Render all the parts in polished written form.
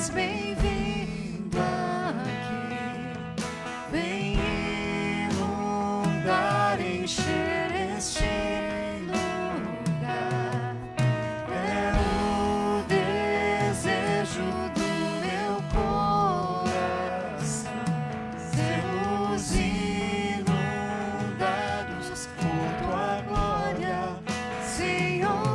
és bem-vindo aqui. Vem inundar, encher este lugar. É o desejo do meu coração. Sermos inundados por tua glória, Senhor.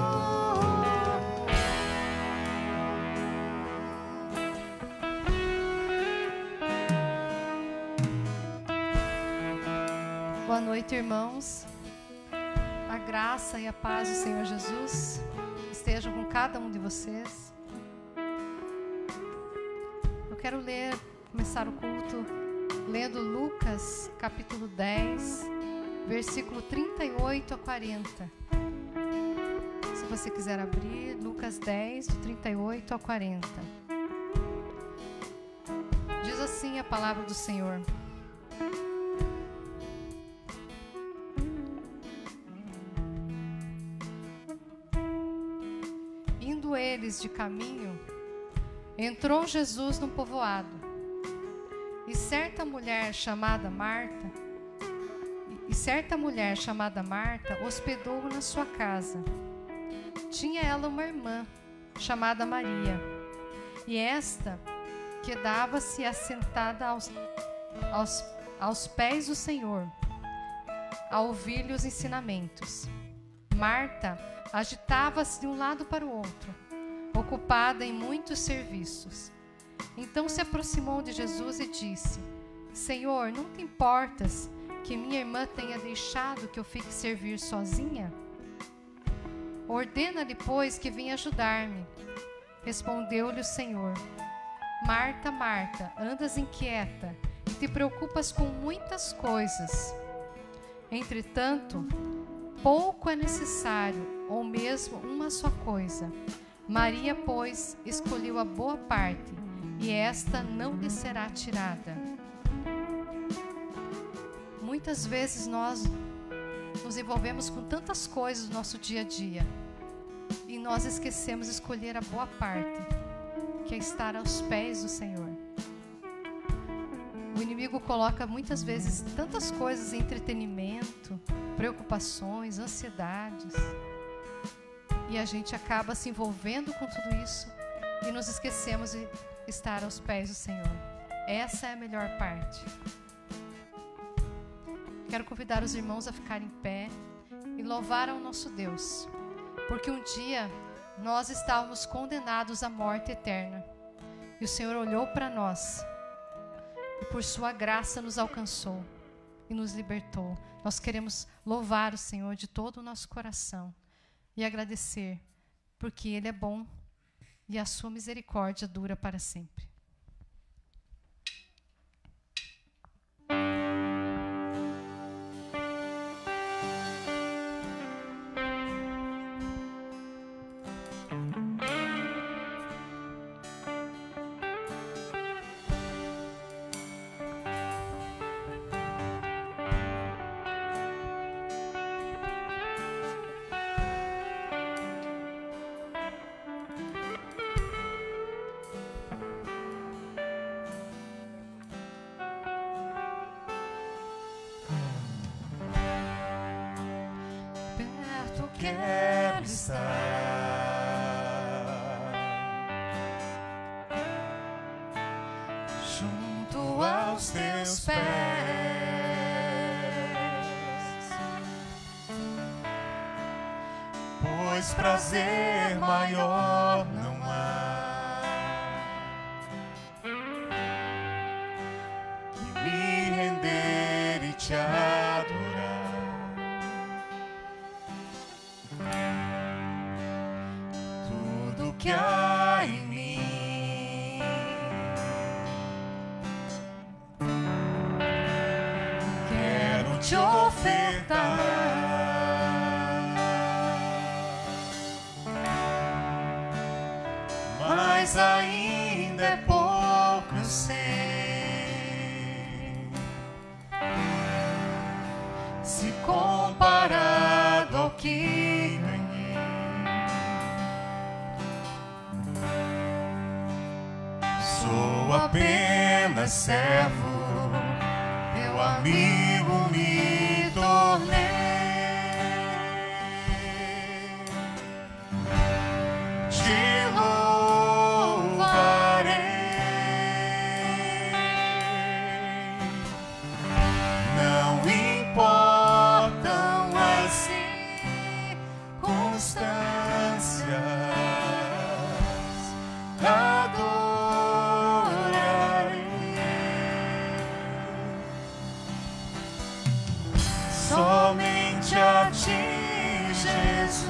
Boa noite, irmãos. A graça e a paz do Senhor Jesus estejam com cada um de vocês. Eu quero começar o culto lendo Lucas, capítulo 10, versículo 38 a 40. Se você quiser abrir, Lucas 10, do 38 a 40. Diz assim a palavra do Senhor. Indo eles de caminho, entrou Jesus num povoado, e certa mulher chamada Marta hospedou-o na sua casa. Tinha ela uma irmã chamada Maria, e esta quedava-se assentada aos pés do Senhor, a ouvir-lhe os ensinamentos. Marta agitava-se de um lado para o outro, ocupada em muitos serviços. Então se aproximou de Jesus e disse: Senhor, não te importas que minha irmã tenha deixado que eu fique servir sozinha? Ordena-lhe, pois, que venha ajudar-me. Respondeu-lhe o Senhor: Marta, Marta, andas inquieta e te preocupas com muitas coisas. Entretanto, pouco é necessário, ou mesmo uma só coisa. Maria, pois, escolheu a boa parte, e esta não lhe será tirada. Muitas vezes nós nos envolvemos com tantas coisas no nosso dia a dia, e nós esquecemos de escolher a boa parte, que é estar aos pés do Senhor. O inimigo coloca muitas vezes tantas coisas em entretenimento, preocupações, ansiedades, e a gente acaba se envolvendo com tudo isso e nos esquecemos de estar aos pés do Senhor. Essa é a melhor parte. Quero convidar os irmãos a ficarem em pé e louvar ao nosso Deus, porque um dia nós estávamos condenados à morte eterna, e o Senhor olhou para nós e por sua graça nos alcançou e nos libertou. Nós queremos louvar o Senhor de todo o nosso coração e agradecer, porque Ele é bom e a sua misericórdia dura para sempre. Quero estar junto aos teus pés, pois prazer maior não há que me render e te adorar. Que há em mim quero te ofertar, mas ainda é pouco, eu sei. Se comparado ao que ganhei, sou apenas servo, teu amigo me tornei. Te louvarei, não importam as circunstâncias, adorarei somente a ti, Jesus.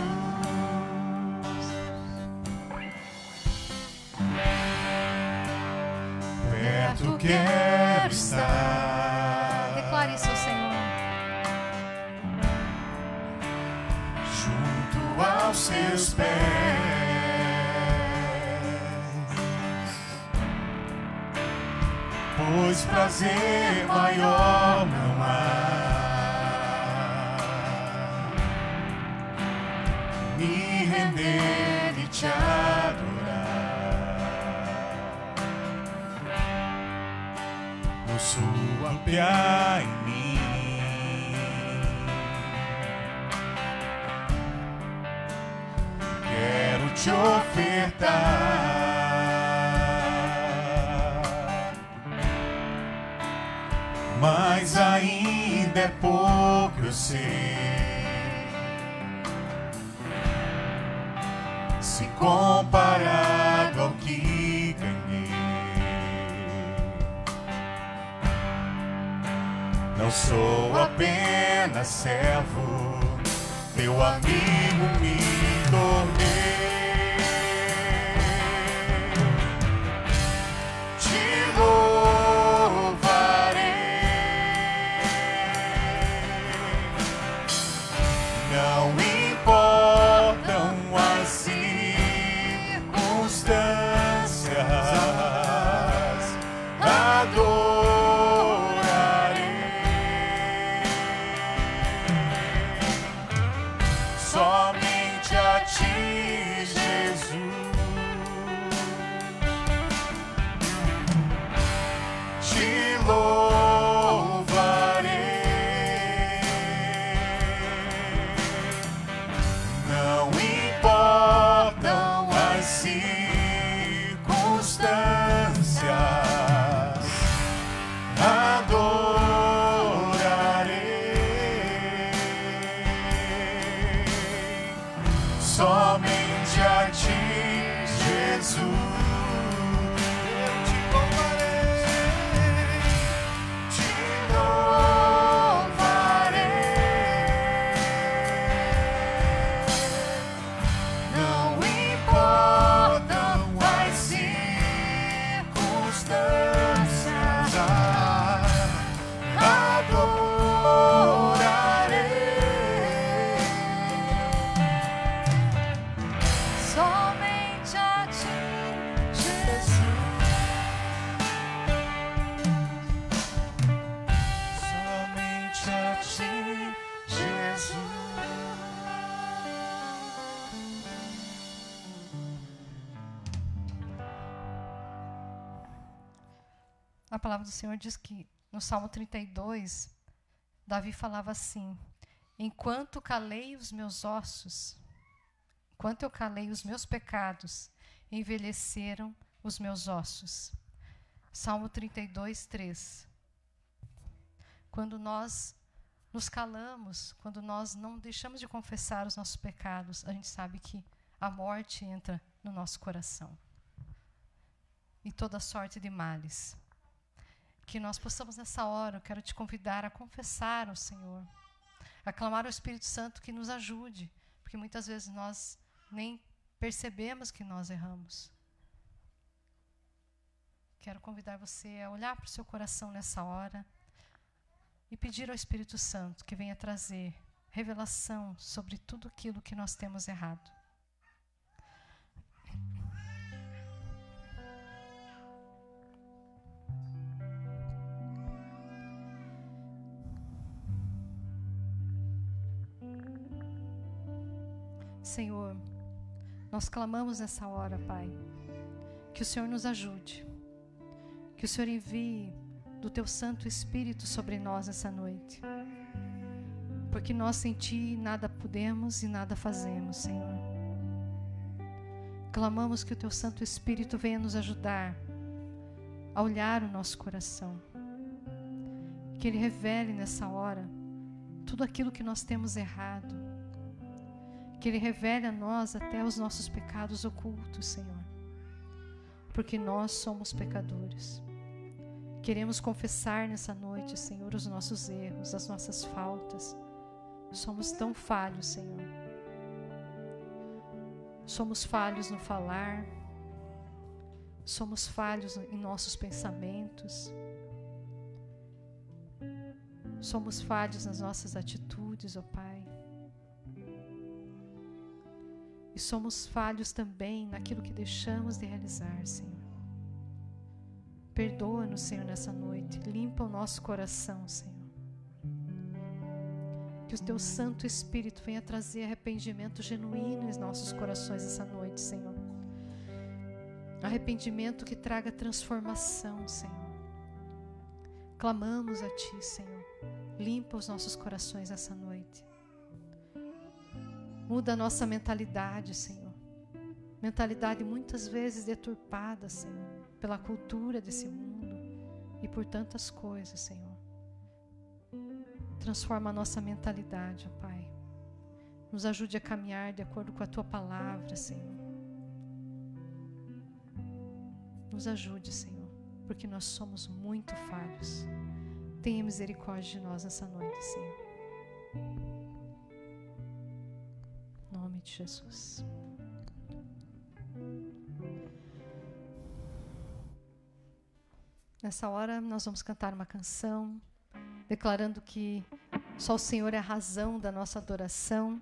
Perto quero estar. Declare isso ao Senhor. Junto aos seus pés, pois prazer maior não há que me render e te adorar. Sua pia em mim, quero te ofertar, mas ainda é pouco, eu sei, se comparado ao que ganhei. Não sou apenas servo, teu amigo me tornei. Te louvarei, não importam as circunstâncias, somente a ti, Jesus. Te louvarei, não importam as circunstâncias, adorarei somente a ti, Jesus. Eu te louvarei, te louvarei, não importam as circunstâncias, adorarei Somente a ti, Jesus. somente a ti, Jesus. A palavra do Senhor diz que no Salmo 32, Davi falava assim: enquanto calei os meus ossos, enquanto eu calei os meus pecados, envelheceram os meus ossos. Salmo 32, 3. Quando nós nos calamos, quando nós não deixamos de confessar os nossos pecados, a gente sabe que a morte entra no nosso coração. E toda sorte de males. Que nós possamos nessa hora, eu quero te convidar a confessar ao Senhor, a clamar ao Espírito Santo que nos ajude, porque muitas vezes nós nem percebemos que nós erramos. Quero convidar você a olhar para o seu coração nessa hora e pedir ao Espírito Santo que venha trazer revelação sobre tudo aquilo que nós temos errado. Senhor, nós clamamos nessa hora, Pai, que o Senhor nos ajude, Que o Senhor envie do Teu Santo Espírito sobre nós essa noite. Porque nós sem Ti nada podemos e nada fazemos, Senhor. Clamamos que o Teu Santo Espírito venha nos ajudar a olhar o nosso coração. Que Ele revele nessa hora tudo aquilo que nós temos errado. Que Ele revele a nós até os nossos pecados ocultos, Senhor. Porque nós somos pecadores. Queremos confessar nessa noite, Senhor, os nossos erros, as nossas faltas. Somos tão falhos, Senhor. Somos falhos no falar. Somos falhos em nossos pensamentos. Somos falhos nas nossas atitudes, ó Pai. E somos falhos também naquilo que deixamos de realizar, Senhor. Perdoa-nos, Senhor, nessa noite. Limpa o nosso coração, Senhor. Que o Teu Santo Espírito venha trazer arrependimento genuíno em nossos corações essa noite, Senhor. Arrependimento que traga transformação, Senhor. Clamamos a Ti, Senhor. Limpa os nossos corações essa noite. Muda a nossa mentalidade, Senhor. Mentalidade muitas vezes deturpada, Senhor, pela cultura desse mundo e por tantas coisas, Senhor. Transforma a nossa mentalidade, ó Pai. Nos ajude a caminhar de acordo com a Tua palavra, Senhor. Nos ajude, Senhor, porque nós somos muito falhos. Tenha misericórdia de nós nessa noite, Senhor. Em nome de Jesus. Nessa hora nós vamos cantar uma canção, declarando que só o Senhor é a razão da nossa adoração.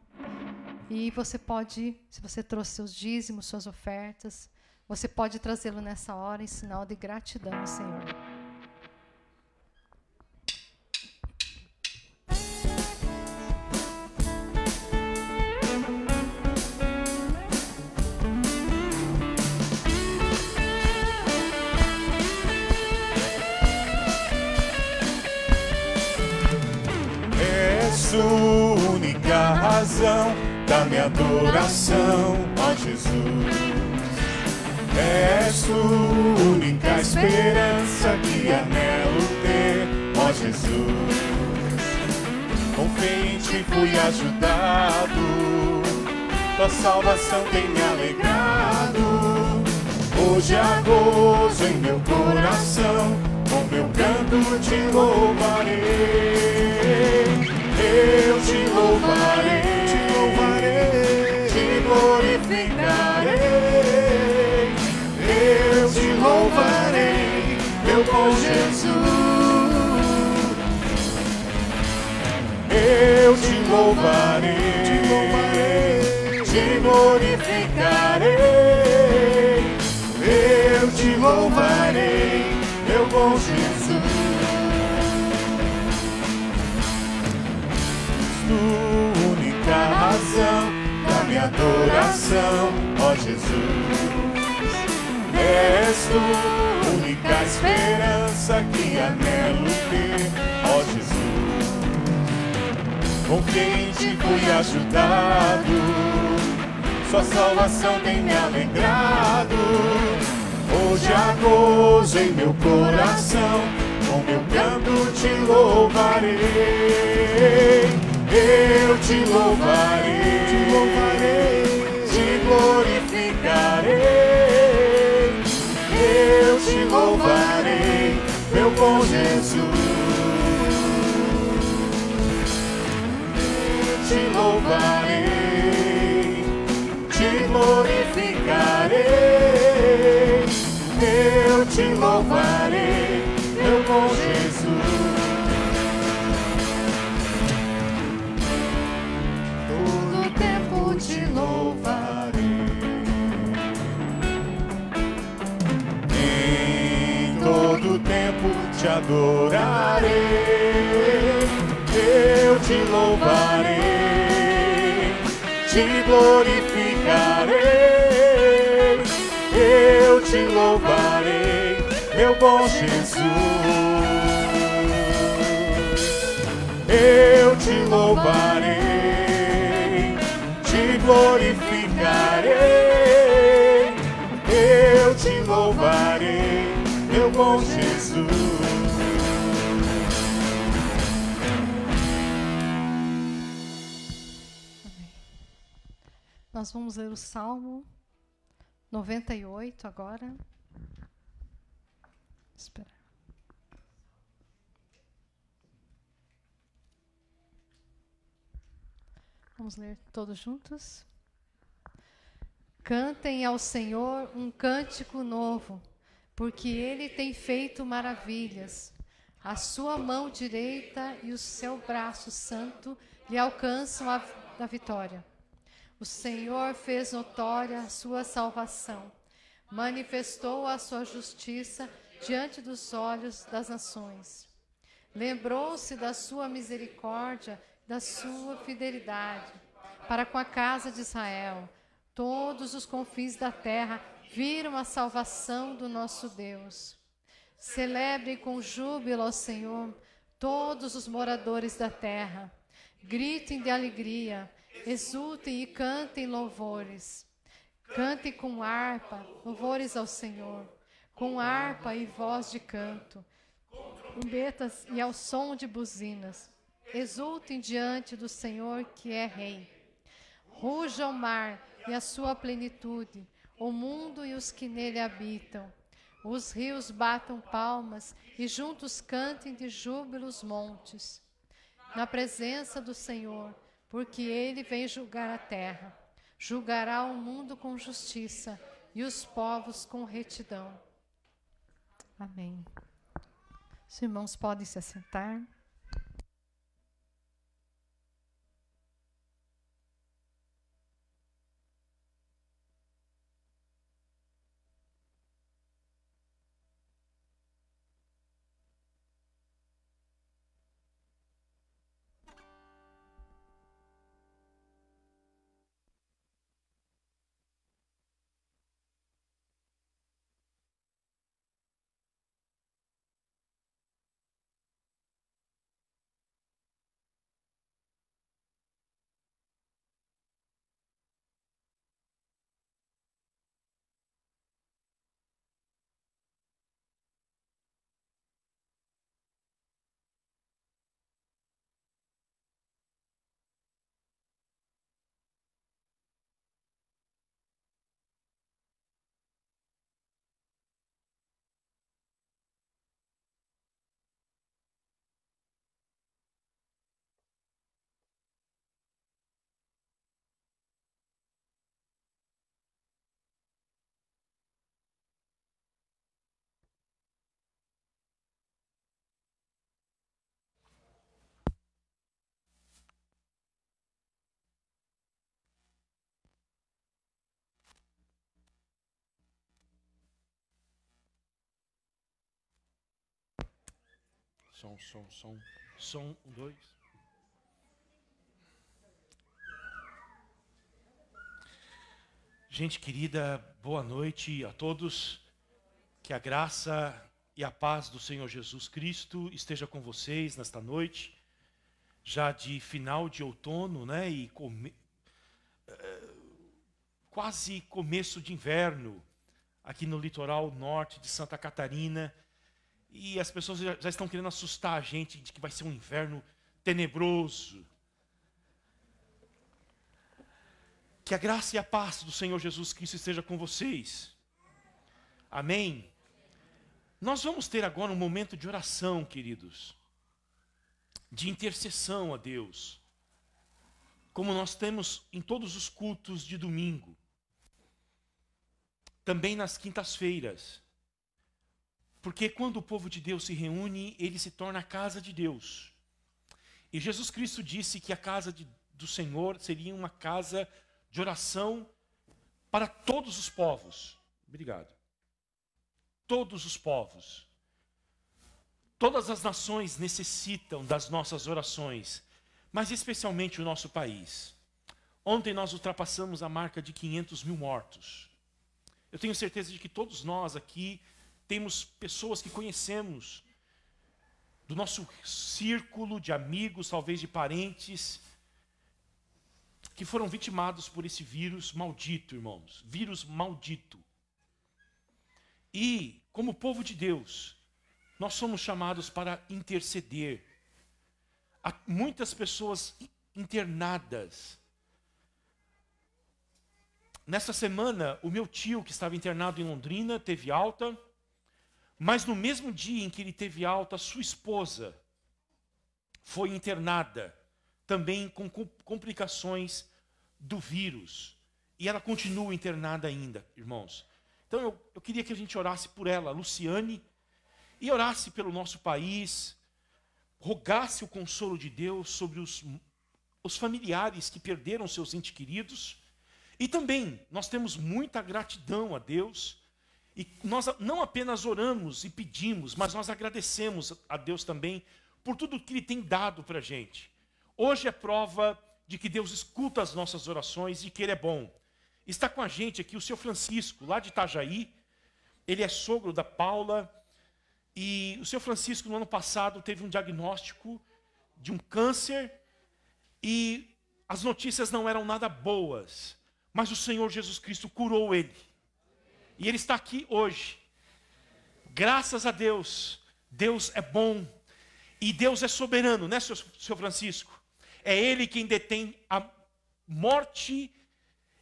E você pode, se você trouxe seus dízimos, suas ofertas, você pode trazê-lo nessa hora em sinal de gratidão ao Senhor. Única razão da minha adoração, ó Jesus. És tu, única esperança que anelo ter, ó Jesus. Com fé em Ti fui ajudado, Tua salvação tem me alegrado. Hoje há gozo em meu coração, com meu canto Te louvarei. Eu Te louvarei, Te glorificarei. Eu Te louvarei, meu bom Jesus. Eu Te louvarei, Te glorificarei. Eu Te louvarei, meu bom Jesus. Única razão da minha adoração, ó Jesus. És Tu, única esperança que anelo ter, ó Jesus. Com quem Te fui ajudado, Sua salvação tem me alegrado. Hoje há gozo em meu coração, com meu canto Te louvarei. Eu Te louvarei, Te glorificarei. Eu Te louvarei, meu bom Jesus. Eu Te louvarei, Te glorificarei. Eu Te louvarei, meu bom Jesus. Te louvarei, em todo tempo Te adorarei. Eu Te louvarei, Te glorificarei. Eu Te louvarei, meu bom Jesus. Eu te louvarei, te glorificarei. Eu te louvarei, meu bom Jesus. Nós vamos ler o Salmo 98 agora. Espera. Vamos ler todos juntos. Cantem ao Senhor um cântico novo, porque Ele tem feito maravilhas. A sua mão direita e o seu braço santo lhe alcançam a vitória. O Senhor fez notória a sua salvação, manifestou a sua justiça diante dos olhos das nações. Lembrou-se da sua misericórdia, da sua fidelidade, para com a casa de Israel. Todos os confins da terra viram a salvação do nosso Deus. Celebrem com júbilo ao Senhor todos os moradores da terra. Gritem de alegria, exultem e cantem louvores. Cantem com harpa, louvores ao Senhor, com harpa e voz de canto, trombetas e ao som de buzinas. Exultem diante do Senhor que é Rei. Ruja o mar e a sua plenitude, o mundo e os que nele habitam. Os rios batam palmas e juntos cantem de júbilo os montes. Na presença do Senhor, porque Ele vem julgar a terra. Julgará o mundo com justiça e os povos com retidão. Amém. Os irmãos podem se assentar. Som, 1, 2. Gente querida, boa noite a todos. Que a graça e a paz do Senhor Jesus Cristo esteja com vocês nesta noite, já de final de outono, né? E quase começo de inverno, aqui no litoral norte de Santa Catarina. E as pessoas já estão querendo assustar a gente de que vai ser um inverno tenebroso. Que a graça e a paz do Senhor Jesus Cristo esteja com vocês. Amém? Nós vamos ter agora um momento de oração, queridos. De intercessão a Deus. Como nós temos em todos os cultos de domingo. Também nas quintas-feiras. Porque quando o povo de Deus se reúne, ele se torna a casa de Deus. E Jesus Cristo disse que a casa do Senhor seria uma casa de oração para todos os povos. Obrigado. Todos os povos. Todas as nações necessitam das nossas orações, mas especialmente o nosso país. Ontem nós ultrapassamos a marca de 500 mil mortos. Eu tenho certeza de que todos nós aqui temos pessoas que conhecemos, do nosso círculo de amigos, talvez de parentes, que foram vitimados por esse vírus maldito, irmãos. Vírus maldito. E, como povo de Deus, nós somos chamados para interceder. Há muitas pessoas internadas. Nessa semana, o meu tio, que estava internado em Londrina, teve alta. Mas no mesmo dia em que ele teve alta, sua esposa foi internada, também com complicações do vírus. E ela continua internada ainda, irmãos. Então eu queria que a gente orasse por ela, Luciane, e orasse pelo nosso país, rogasse o consolo de Deus sobre os familiares que perderam seus entes queridos. E também, nós temos muita gratidão a Deus. E nós não apenas oramos e pedimos, mas nós agradecemos a Deus também por tudo que Ele tem dado para a gente. Hoje é prova de que Deus escuta as nossas orações e que Ele é bom. Está com a gente aqui o seu Francisco, lá de Itajaí. Ele é sogro da Paula. E o seu Francisco, no ano passado, teve um diagnóstico de um câncer. E as notícias não eram nada boas. Mas o Senhor Jesus Cristo curou ele. E ele está aqui hoje. Graças a Deus. Deus é bom. E Deus é soberano, né, seu Francisco? É Ele quem detém a morte,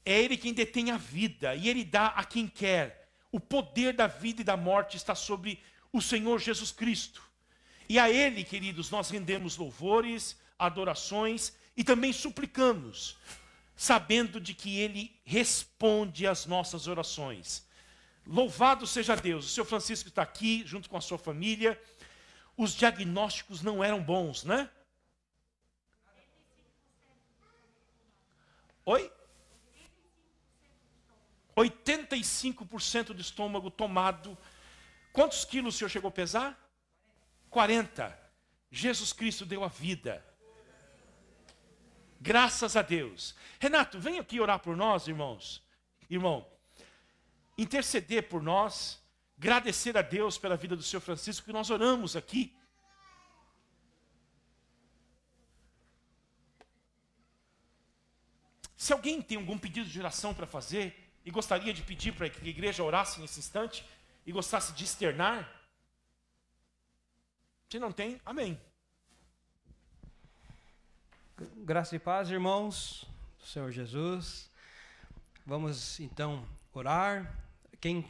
é Ele quem detém a vida. E Ele dá a quem quer. O poder da vida e da morte está sobre o Senhor Jesus Cristo. E a Ele, queridos, nós rendemos louvores, adorações e também suplicamos, sabendo de que Ele responde às nossas orações. Louvado seja Deus. O seu Francisco está aqui, junto com a sua família. Os diagnósticos não eram bons, né? Oi? 85% do estômago tomado. Quantos quilos o senhor chegou a pesar? 40. Jesus Cristo deu a vida. Graças a Deus. Renato, vem aqui orar por nós, irmãos. Irmão, interceder por nós, agradecer a Deus pela vida do Senhor Francisco, que nós oramos aqui. Se alguém tem algum pedido de oração para fazer, e gostaria de pedir para que a igreja orasse nesse instante, e gostasse de externar, se não tem, amém. Graça e paz, irmãos do Senhor Jesus. Vamos então orar. Quem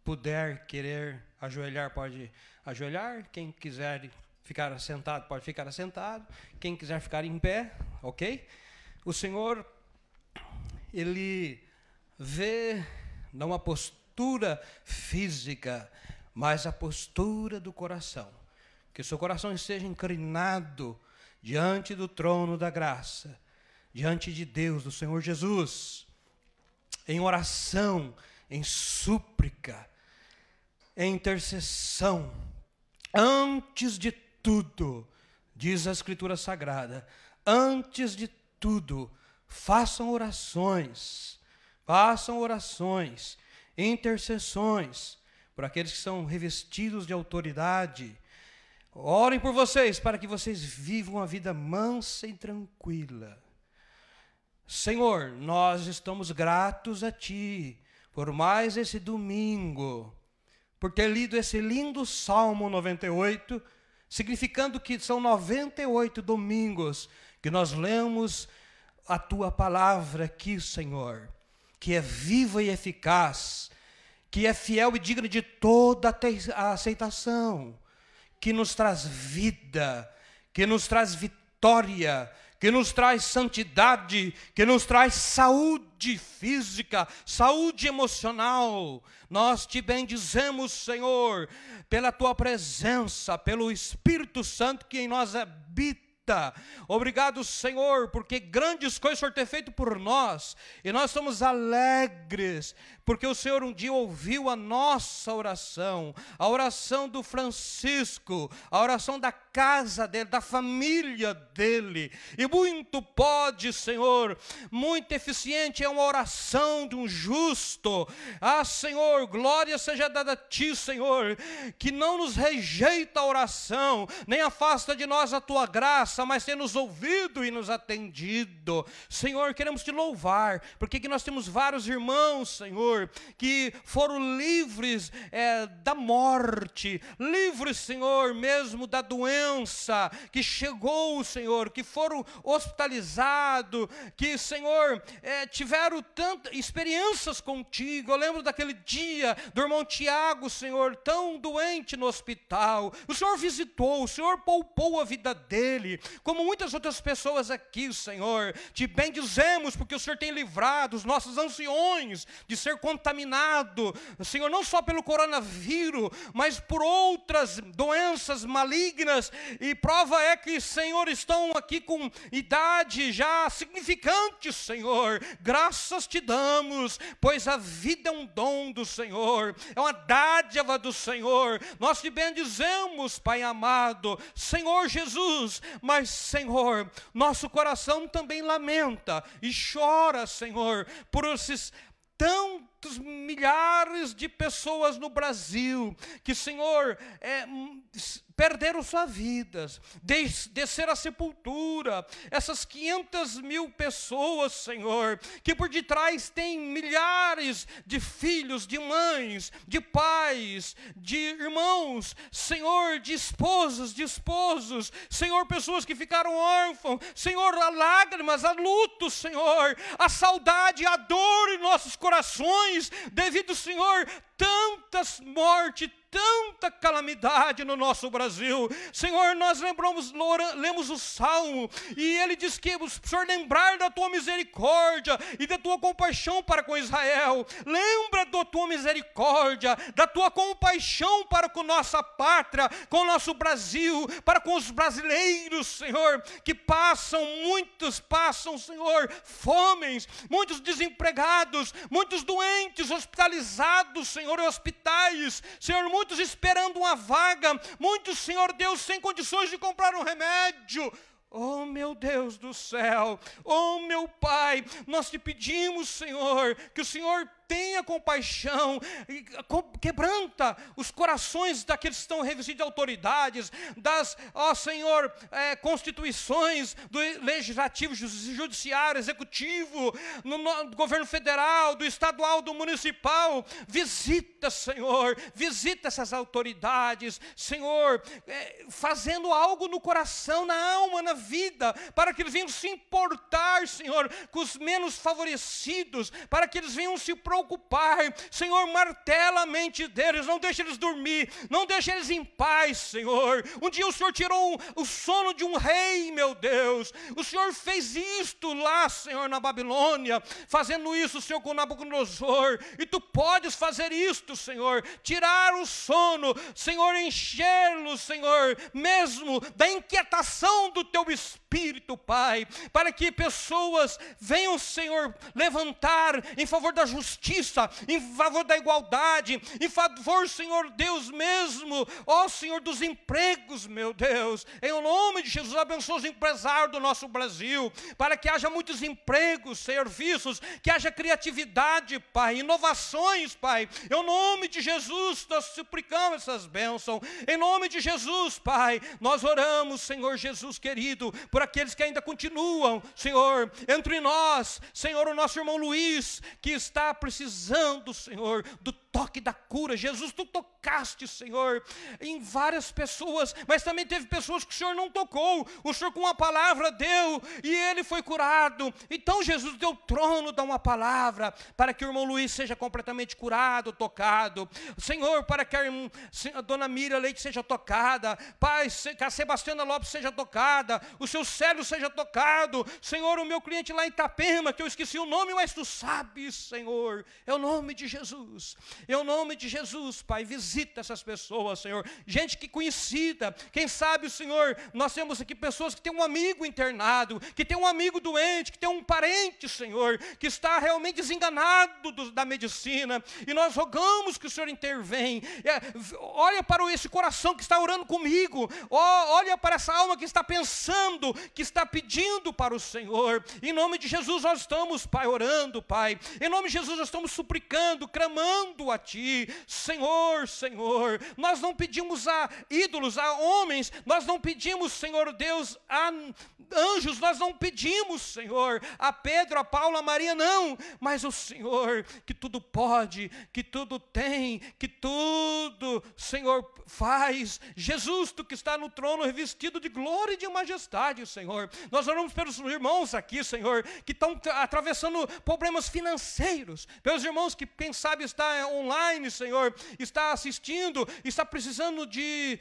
puder querer ajoelhar, pode ajoelhar. Quem quiser ficar assentado, pode ficar assentado. Quem quiser ficar em pé, ok? O Senhor, Ele vê não a postura física, mas a postura do coração. Que o seu coração esteja inclinado diante do trono da graça, diante de Deus, do Senhor Jesus, em oração, em súplica, em intercessão. Antes de tudo, diz a Escritura Sagrada, antes de tudo, façam orações, intercessões, por aqueles que são revestidos de autoridade. Orem por vocês, para que vocês vivam uma vida mansa e tranquila. Senhor, nós estamos gratos a Ti, por mais esse domingo, por ter lido esse lindo Salmo 98, significando que são 98 domingos que nós lemos a Tua palavra aqui, Senhor, que é viva e eficaz, que é fiel e digna de toda a aceitação, que nos traz vida, que nos traz vitória, que nos traz santidade, que nos traz saúde física, saúde emocional. Nós te bendizemos, Senhor, pela Tua presença, pelo Espírito Santo que em nós habita, Obrigado, Senhor, porque grandes coisas o Senhor tem feito por nós, e nós estamos alegres, porque o Senhor um dia ouviu a nossa oração, a oração do Francisco, a oração da casa dele, da família dele, e muito pode, Senhor, muito eficiente é uma oração de um justo. Ah, Senhor, glória seja dada a Ti, Senhor, que não nos rejeita a oração, nem afasta de nós a Tua graça, mas tem nos ouvido e nos atendido. Senhor, queremos Te louvar, porque que nós temos vários irmãos, Senhor, que foram livres da morte, livres, Senhor, mesmo da doença que chegou, Senhor, que foram hospitalizados, que, Senhor, tiveram tantas experiências contigo. Eu lembro daquele dia do irmão Tiago, Senhor, tão doente no hospital. O Senhor visitou, o Senhor poupou a vida dele, como muitas outras pessoas aqui, Senhor. Te bendizemos, porque o Senhor tem livrado os nossos anciões de ser contaminado, Senhor, não só pelo coronavírus, mas por outras doenças malignas, e prova é que, Senhor, estão aqui com idade já significante, Senhor. Graças Te damos, pois a vida é um dom do Senhor, é uma dádiva do Senhor. Nós Te bendizemos, Pai amado, Senhor Jesus, mas, Senhor, nosso coração também lamenta e chora, Senhor, por esses tantos milhares de pessoas no Brasil que, Senhor, perderam suas vidas, desceram à sepultura. Essas 500 mil pessoas, Senhor, que por detrás tem milhares de filhos, de mães, de pais, de irmãos, Senhor, de esposas, de esposos, Senhor, pessoas que ficaram órfãos, Senhor, há lágrimas, há luto, Senhor, a saudade, a dor em nossos corações, devido, Senhor, tantas mortes, tanta calamidade no nosso Brasil. Senhor, nós lemos o Salmo, e ele diz que o Senhor lembrar da Tua misericórdia e da Tua compaixão para com Israel. Lembra da Tua misericórdia, da Tua compaixão para com nossa pátria, com o nosso Brasil, para com os brasileiros, Senhor, que muitos passam, Senhor, fomes, muitos desempregados, muitos doentes, hospitalizados, Senhor, em hospitais, Senhor, muitos esperando uma vaga, muitos, Senhor Deus, sem condições de comprar um remédio. Oh, meu Deus do céu, oh, meu Pai, nós Te pedimos, Senhor, que o Senhor tenha compaixão, quebranta os corações daqueles que estão revestidos de autoridades, das, ó Senhor, constituições do legislativo, judiciário, executivo, no governo federal, do estadual, do municipal. Visita, Senhor, visita essas autoridades, Senhor, fazendo algo no coração, na alma, na vida, para que eles venham se importar, Senhor, com os menos favorecidos, para que eles venham se preocupar. Senhor, martela a mente deles, não deixe eles dormir, não deixe eles em paz, Senhor. Um dia o Senhor tirou o sono de um rei, meu Deus. O Senhor fez isto lá, Senhor, na Babilônia, fazendo isso, Senhor, com Nabucodonosor, e Tu podes fazer isto, Senhor, tirar o sono, Senhor, enchê-los, Senhor, mesmo da inquietação do Teu Espírito, Pai, para que pessoas venham, Senhor, levantar em favor da justiça, em favor da igualdade, em favor, Senhor Deus, mesmo, ó Senhor, dos empregos, meu Deus. Em nome de Jesus, abençoa os empresários do nosso Brasil, para que haja muitos empregos, serviços, que haja criatividade, Pai, inovações, Pai. Em nome de Jesus, nós suplicamos essas bênçãos. Em nome de Jesus, Pai, nós oramos, Senhor Jesus querido, por aqueles que ainda continuam, Senhor, entre nós, Senhor, o nosso irmão Luiz, que está precisando, Senhor, do toque da cura. Jesus, Tu tocaste, Senhor, em várias pessoas, mas também teve pessoas que o Senhor não tocou. O Senhor com uma palavra deu e ele foi curado. Então Jesus, Teu trono dá uma palavra para que o irmão Luiz seja completamente curado, tocado. Senhor, para que a dona Miriam Leite seja tocada, Pai, que a Sebastiana Lopes seja tocada, o seu Célio seja tocado. Senhor, o meu cliente lá em Itapema, que eu esqueci o nome, mas Tu sabes, Senhor, é o nome de Jesus. Em nome de Jesus, Pai, visita essas pessoas, Senhor. Gente que conhecida, quem sabe, Senhor, nós temos aqui pessoas que têm um amigo internado, que tem um amigo doente, que tem um parente, Senhor, que está realmente desenganado da medicina, e nós rogamos que o Senhor intervém. Olha para esse coração que está orando comigo, olha para essa alma que está pensando, que está pedindo para o Senhor. Em nome de Jesus nós estamos, Pai, orando, Pai. Em nome de Jesus nós estamos suplicando, clamando a Ti, Senhor, Senhor. Nós não pedimos a ídolos, a homens, nós não pedimos, Senhor Deus, a anjos, nós não pedimos, Senhor, a Pedro, a Paulo, a Maria, não, mas o Senhor que tudo pode, que tudo tem, que tudo, Senhor, faz. Jesus, Tu que está no trono revestido de glória e de majestade, Senhor. Nós oramos pelos irmãos aqui, Senhor, que estão atravessando problemas financeiros, pelos irmãos que, quem sabe, está online, Senhor, está assistindo, está precisando de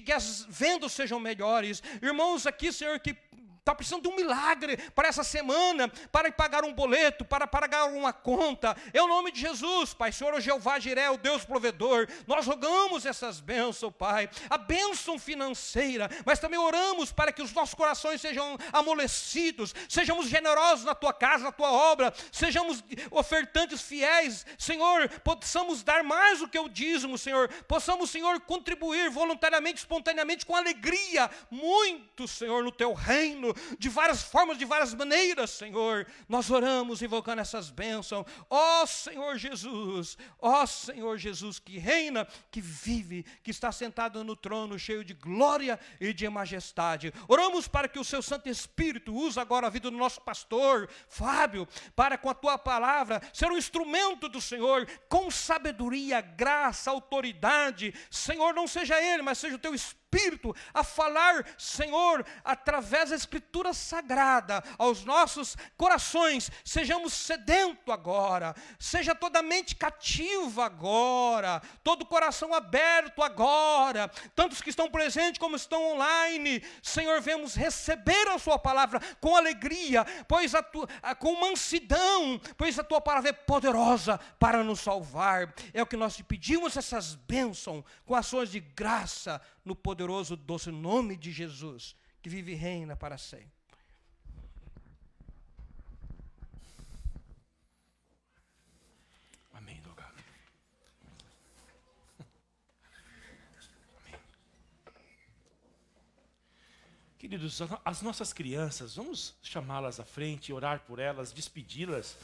que as vendas sejam melhores. Irmãos aqui, Senhor, que está precisando de um milagre para essa semana, para pagar um boleto, para pagar uma conta. Em nome de Jesus, Pai, Senhor, o Jeová Jiré, o Deus provedor, nós rogamos essas bênçãos, Pai, a bênção financeira, mas também oramos para que os nossos corações sejam amolecidos, sejamos generosos na Tua casa, na Tua obra, sejamos ofertantes fiéis, Senhor, possamos dar mais do que o dízimo, Senhor, possamos, Senhor, contribuir voluntariamente, espontaneamente, com alegria, muito, Senhor, no Teu reino, de várias formas, de várias maneiras, Senhor. Nós oramos invocando essas bênçãos. Ó Senhor Jesus, que reina, que vive, que está sentado no trono cheio de glória e de majestade. Oramos para que o Seu Santo Espírito use agora a vida do nosso pastor Fábio, para com a Tua palavra ser um instrumento do Senhor, com sabedoria, graça, autoridade. Senhor, não seja ele, mas seja o Teu Espírito a falar, Senhor, através da Escritura Sagrada, aos nossos corações. Sejamos sedentos agora, seja toda a mente cativa agora, todo o coração aberto agora, tantos que estão presentes como estão online. Senhor, vemos receber a Sua palavra com alegria, pois com mansidão, pois a Tua palavra é poderosa para nos salvar. É o que nós te pedimos, essas bênçãos, com ações de graça, no poderoso, doce nome de Jesus, que vive e reina para sempre. Amém, Dogado. Amém. Queridos, as nossas crianças, vamos chamá-las à frente, orar por elas, despedi-las,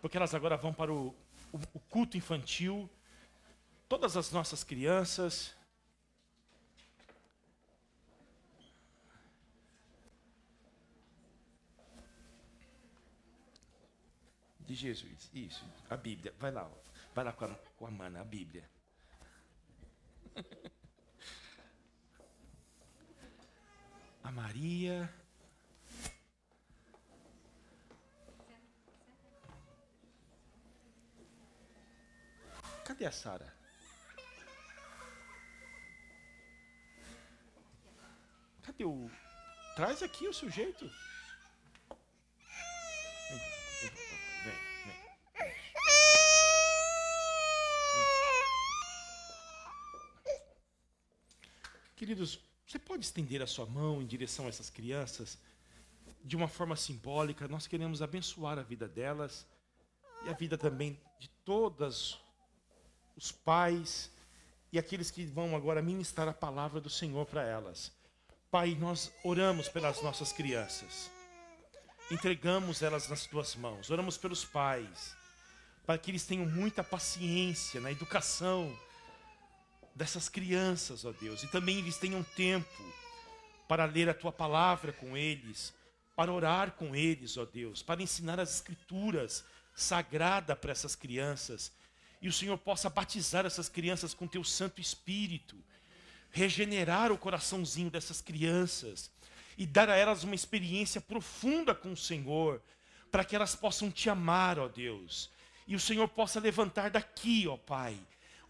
porque elas agora vão para o culto infantil. Todas as nossas crianças. De Jesus, isso, a Bíblia, vai lá com a mana, a Bíblia. A Maria. Cadê a Sara? Cadê o... Traz aqui o sujeito. Vem. Queridos, você pode estender a sua mão em direção a essas crianças de uma forma simbólica. Nós queremos abençoar a vida delas e a vida também de todos os pais e aqueles que vão agora ministrar a palavra do Senhor para elas. Pai, nós oramos pelas nossas crianças. Entregamos elas nas Tuas mãos. Oramos pelos pais, para que eles tenham muita paciência na educação dessas crianças, ó Deus. E também eles tenham tempo para ler a Tua palavra com eles, para orar com eles, ó Deus, para ensinar as Escrituras sagradas para essas crianças. E o Senhor possa batizar essas crianças com Teu Santo Espírito, regenerar o coraçãozinho dessas crianças e dar a elas uma experiência profunda com o Senhor, para que elas possam Te amar, ó Deus. E o Senhor possa levantar daqui, ó Pai,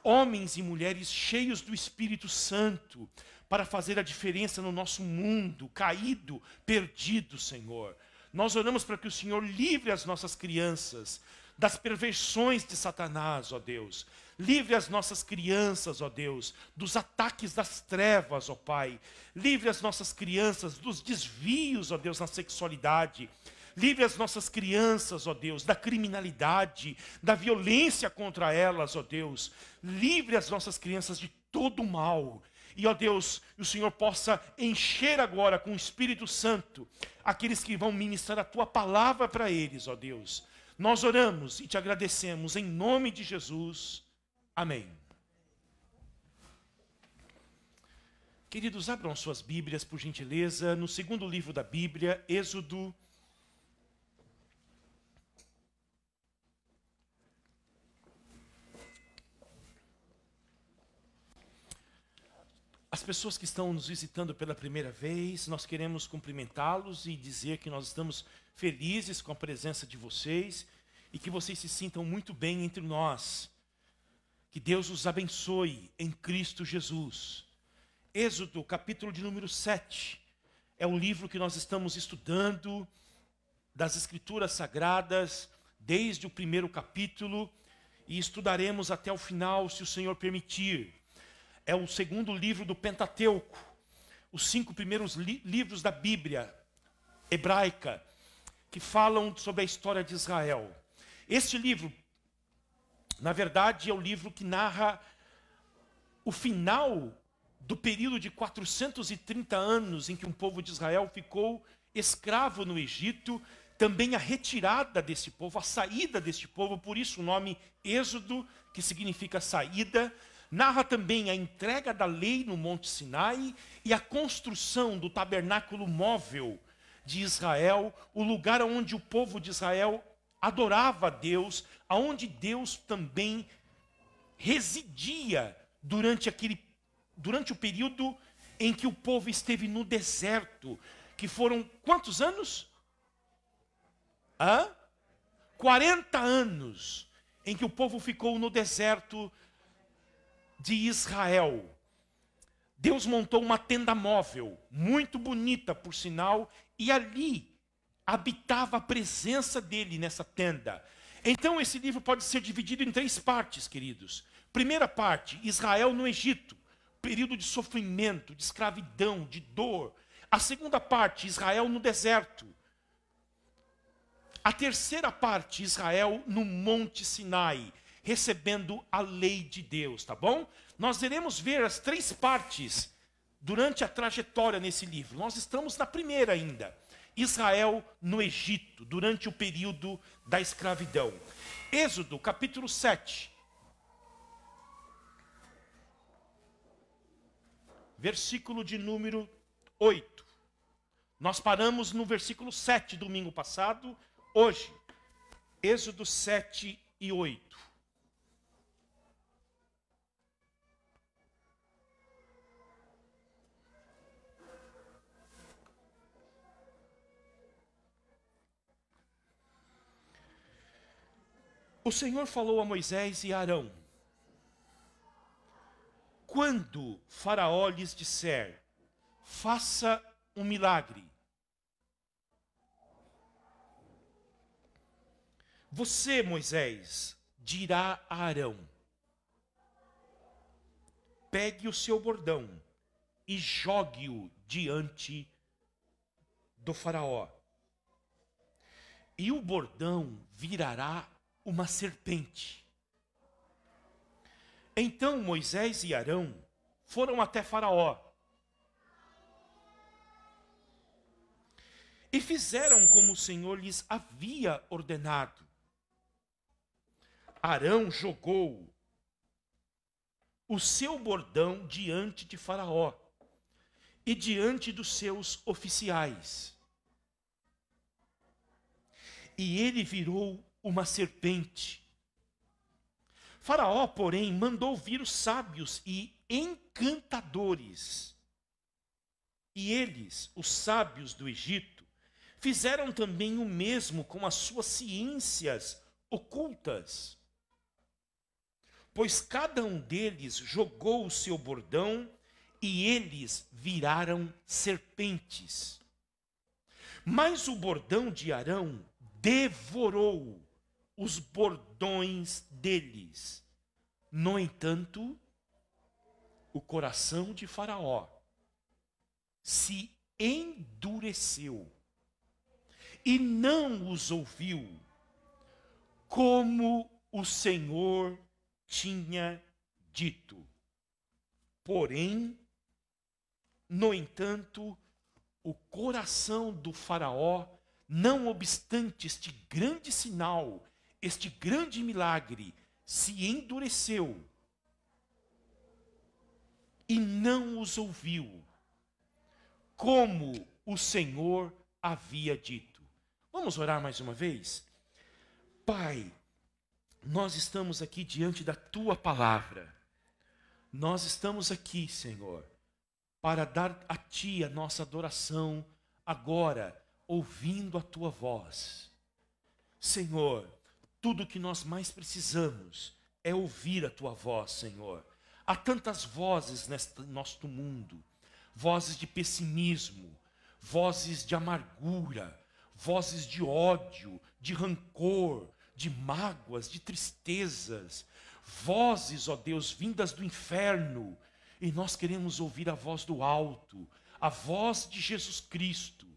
homens e mulheres cheios do Espírito Santo, para fazer a diferença no nosso mundo caído, perdido, Senhor. Nós oramos para que o Senhor livre as nossas crianças das perversões de Satanás, ó Deus, Livre as nossas crianças, ó Deus, dos ataques das trevas, ó Pai. Livre as nossas crianças dos desvios, ó Deus, na sexualidade. Livre as nossas crianças, ó Deus, da criminalidade, da violência contra elas, ó Deus. Livre as nossas crianças de todo o mal. E, ó Deus, o Senhor possa encher agora com o Espírito Santo aqueles que vão ministrar a Tua palavra para eles, ó Deus. Nós oramos e Te agradecemos em nome de Jesus. Amém. Queridos, abram suas Bíblias, por gentileza, no segundo livro da Bíblia, Êxodo. As pessoas que estão nos visitando pela primeira vez, nós queremos cumprimentá-los e dizer que nós estamos felizes com a presença de vocês e que vocês se sintam muito bem entre nós. Que Deus os abençoe em Cristo Jesus. Êxodo, capítulo de número 7, é o livro que nós estamos estudando das Escrituras Sagradas, desde o primeiro capítulo, e estudaremos até o final, se o Senhor permitir. É o segundo livro do Pentateuco, os 5 primeiros livros da Bíblia hebraica, que falam sobre a história de Israel. Este livro, na verdade, é o livro que narra o final do período de 430 anos em que um povo de Israel ficou escravo no Egito, também a retirada desse povo, a saída deste povo, por isso o nome Êxodo, que significa saída. Narra também a entrega da lei no Monte Sinai e a construção do tabernáculo móvel de Israel, o lugar onde o povo de Israel adorava a Deus, aonde Deus também residia durante o período em que o povo esteve no deserto, que foram quantos anos? 40 anos em que o povo ficou no deserto de Israel. Deus montou uma tenda móvel, muito bonita por sinal, e ali habitava a presença dele nessa tenda. Então esse livro pode ser dividido em 3 partes, queridos. Primeira parte, Israel no Egito, período de sofrimento, de escravidão, de dor. A segunda parte, Israel no deserto. A terceira parte, Israel no Monte Sinai, recebendo a lei de Deus, tá bom? Nós iremos ver as 3 partes durante a trajetória nesse livro. Nós estamos na primeira ainda. Israel no Egito, durante o período da escravidão. Êxodo, capítulo 7. Versículo de número 8. Nós paramos no versículo 7 domingo passado. Hoje, Êxodo 7 e 8. O Senhor falou a Moisés e a Arão: quando Faraó lhes disser, faça um milagre, você, Moisés, dirá a Arão: pegue o seu bordão e jogue-o diante do Faraó, e o bordão virará uma serpente. Então Moisés e Arão foram até Faraó e fizeram como o Senhor lhes havia ordenado. Arão jogou o seu bordão diante de Faraó e diante dos seus oficiais. E ele virou uma serpente. Faraó, porém, mandou vir os sábios e encantadores. E eles, os sábios do Egito, fizeram também o mesmo com as suas ciências ocultas. Pois cada um deles jogou o seu bordão e eles viraram serpentes. Mas o bordão de Arão devorou os bordões deles. No entanto, o coração de Faraó se endureceu e não os ouviu, como o Senhor tinha dito. Porém, no entanto, o coração do Faraó, não obstante este grande sinal, este grande milagre, se endureceu e não os ouviu, como o Senhor havia dito. Vamos orar mais uma vez? Pai, nós estamos aqui diante da Tua palavra. Nós estamos aqui, Senhor, para dar a Ti a nossa adoração agora, ouvindo a Tua voz. Senhor, tudo que nós mais precisamos é ouvir a Tua voz, Senhor. Há tantas vozes neste nosso mundo, vozes de pessimismo, vozes de amargura, vozes de ódio, de rancor, de mágoas, de tristezas, vozes, ó Deus, vindas do inferno, e nós queremos ouvir a voz do alto, a voz de Jesus Cristo.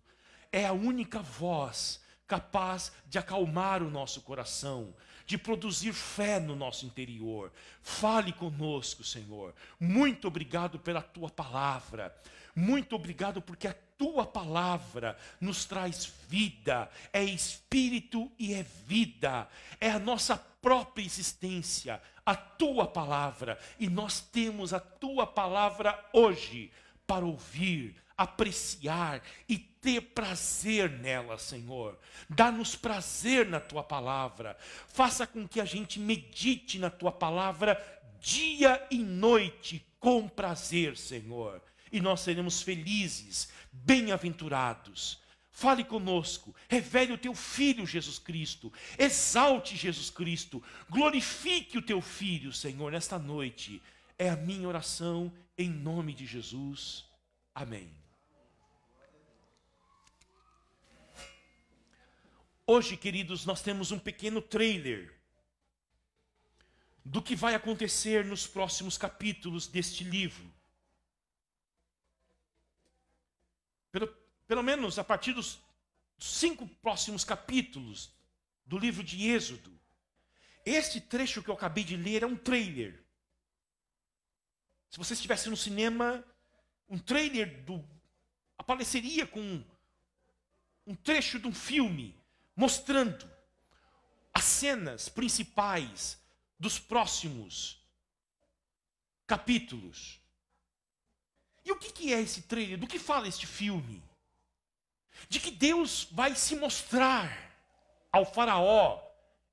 É a única voz capaz de acalmar o nosso coração, de produzir fé no nosso interior. Fale conosco, Senhor. Muito obrigado pela Tua palavra. Muito obrigado porque a Tua palavra nos traz vida, é espírito e é vida, é a nossa própria existência, a Tua palavra. E nós temos a Tua palavra hoje para ouvir, apreciar e ter prazer nela, Senhor. Dá-nos prazer na Tua palavra. Faça com que a gente medite na Tua palavra dia e noite com prazer, Senhor. E nós seremos felizes, bem-aventurados. Fale conosco, revele o Teu Filho Jesus Cristo, exalte Jesus Cristo, glorifique o Teu Filho, Senhor, nesta noite. É a minha oração em nome de Jesus. Amém. Hoje, queridos, nós temos um pequeno trailer do que vai acontecer nos próximos capítulos deste livro. Pelo menos a partir dos 5 próximos capítulos do livro de Êxodo. Este trecho que eu acabei de ler é um trailer. Se você estivesse no cinema, um trailer apareceria com um trecho de um filme mostrando as cenas principais dos próximos capítulos. E o que é esse trailer? Do que fala este filme? De que Deus vai se mostrar ao Faraó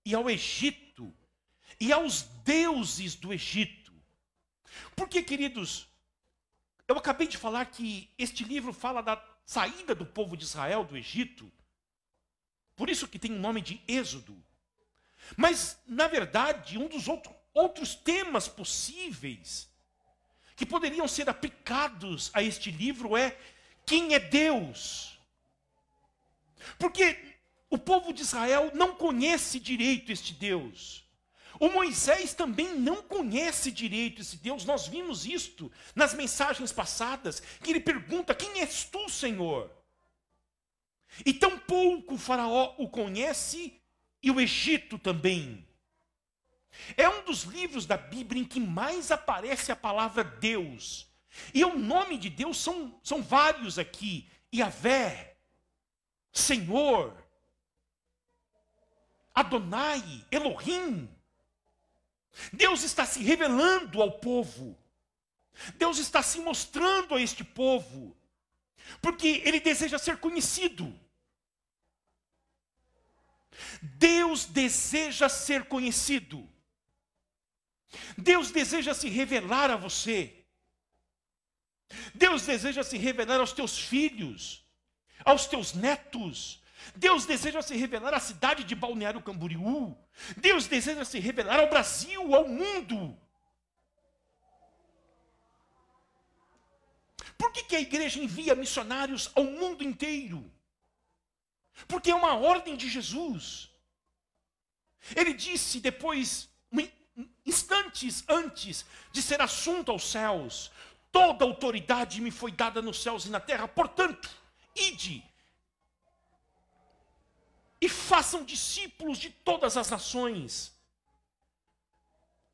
e ao Egito e aos deuses do Egito. Porque, queridos, eu acabei de falar que este livro fala da saída do povo de Israel do Egito. Por isso que tem o nome de Êxodo. Mas, na verdade, um dos outros temas possíveis que poderiam ser aplicados a este livro é: quem é Deus? Porque o povo de Israel não conhece direito este Deus. O Moisés também não conhece direito esse Deus. Nós vimos isto nas mensagens passadas, que ele pergunta: quem és tu, Senhor? E tampouco o Faraó o conhece e o Egito também. É um dos livros da Bíblia em que mais aparece a palavra Deus. E o nome de Deus são vários aqui: Yahvé, Senhor, Adonai, Elohim. Deus está se revelando ao povo. Deus está se mostrando a este povo, porque Ele deseja ser conhecido. Deus deseja ser conhecido. Deus deseja se revelar a você. Deus deseja se revelar aos teus filhos, aos teus netos. Deus deseja se revelar à cidade de Balneário Camboriú. Deus deseja se revelar ao Brasil, ao mundo. Por que a igreja envia missionários ao mundo inteiro? Porque é uma ordem de Jesus. Ele disse depois, instantes antes de ser assunto aos céus, toda autoridade me foi dada nos céus e na terra, portanto, ide e façam discípulos de todas as nações,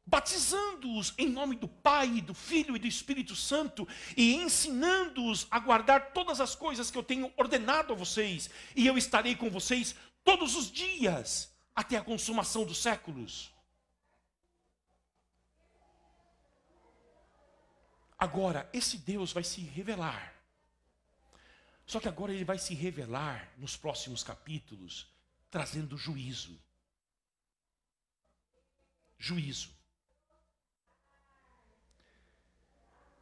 batizando-os em nome do Pai, do Filho e do Espírito Santo, e ensinando-os a guardar todas as coisas que eu tenho ordenado a vocês, e eu estarei com vocês todos os dias, até a consumação dos séculos. Agora, esse Deus vai se revelar. Só que agora ele vai se revelar nos próximos capítulos, trazendo juízo. Juízo.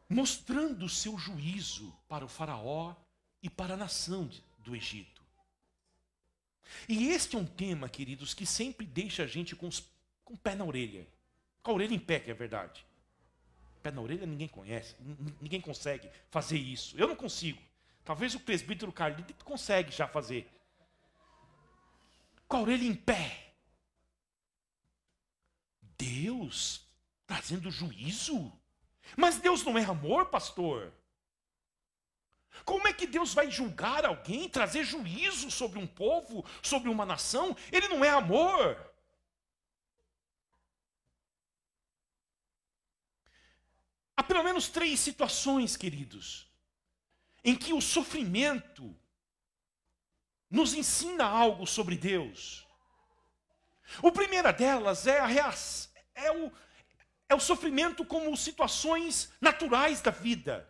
Mostrando o seu juízo para o faraó e para a nação do Egito. E este é um tema, queridos, que sempre deixa a gente com o pé na orelha. Com a orelha em pé, que é verdade. Pé na orelha ninguém conhece, ninguém consegue fazer isso. Eu não consigo. Talvez o presbítero Carlito consegue já fazer. Com a orelha em pé. Deus trazendo juízo? Mas Deus não é amor, pastor? Como é que Deus vai julgar alguém, trazer juízo sobre um povo, sobre uma nação? Ele não é amor. Há pelo menos 3 situações, queridos, em que o sofrimento nos ensina algo sobre Deus. A primeira delas é o sofrimento como situações naturais da vida.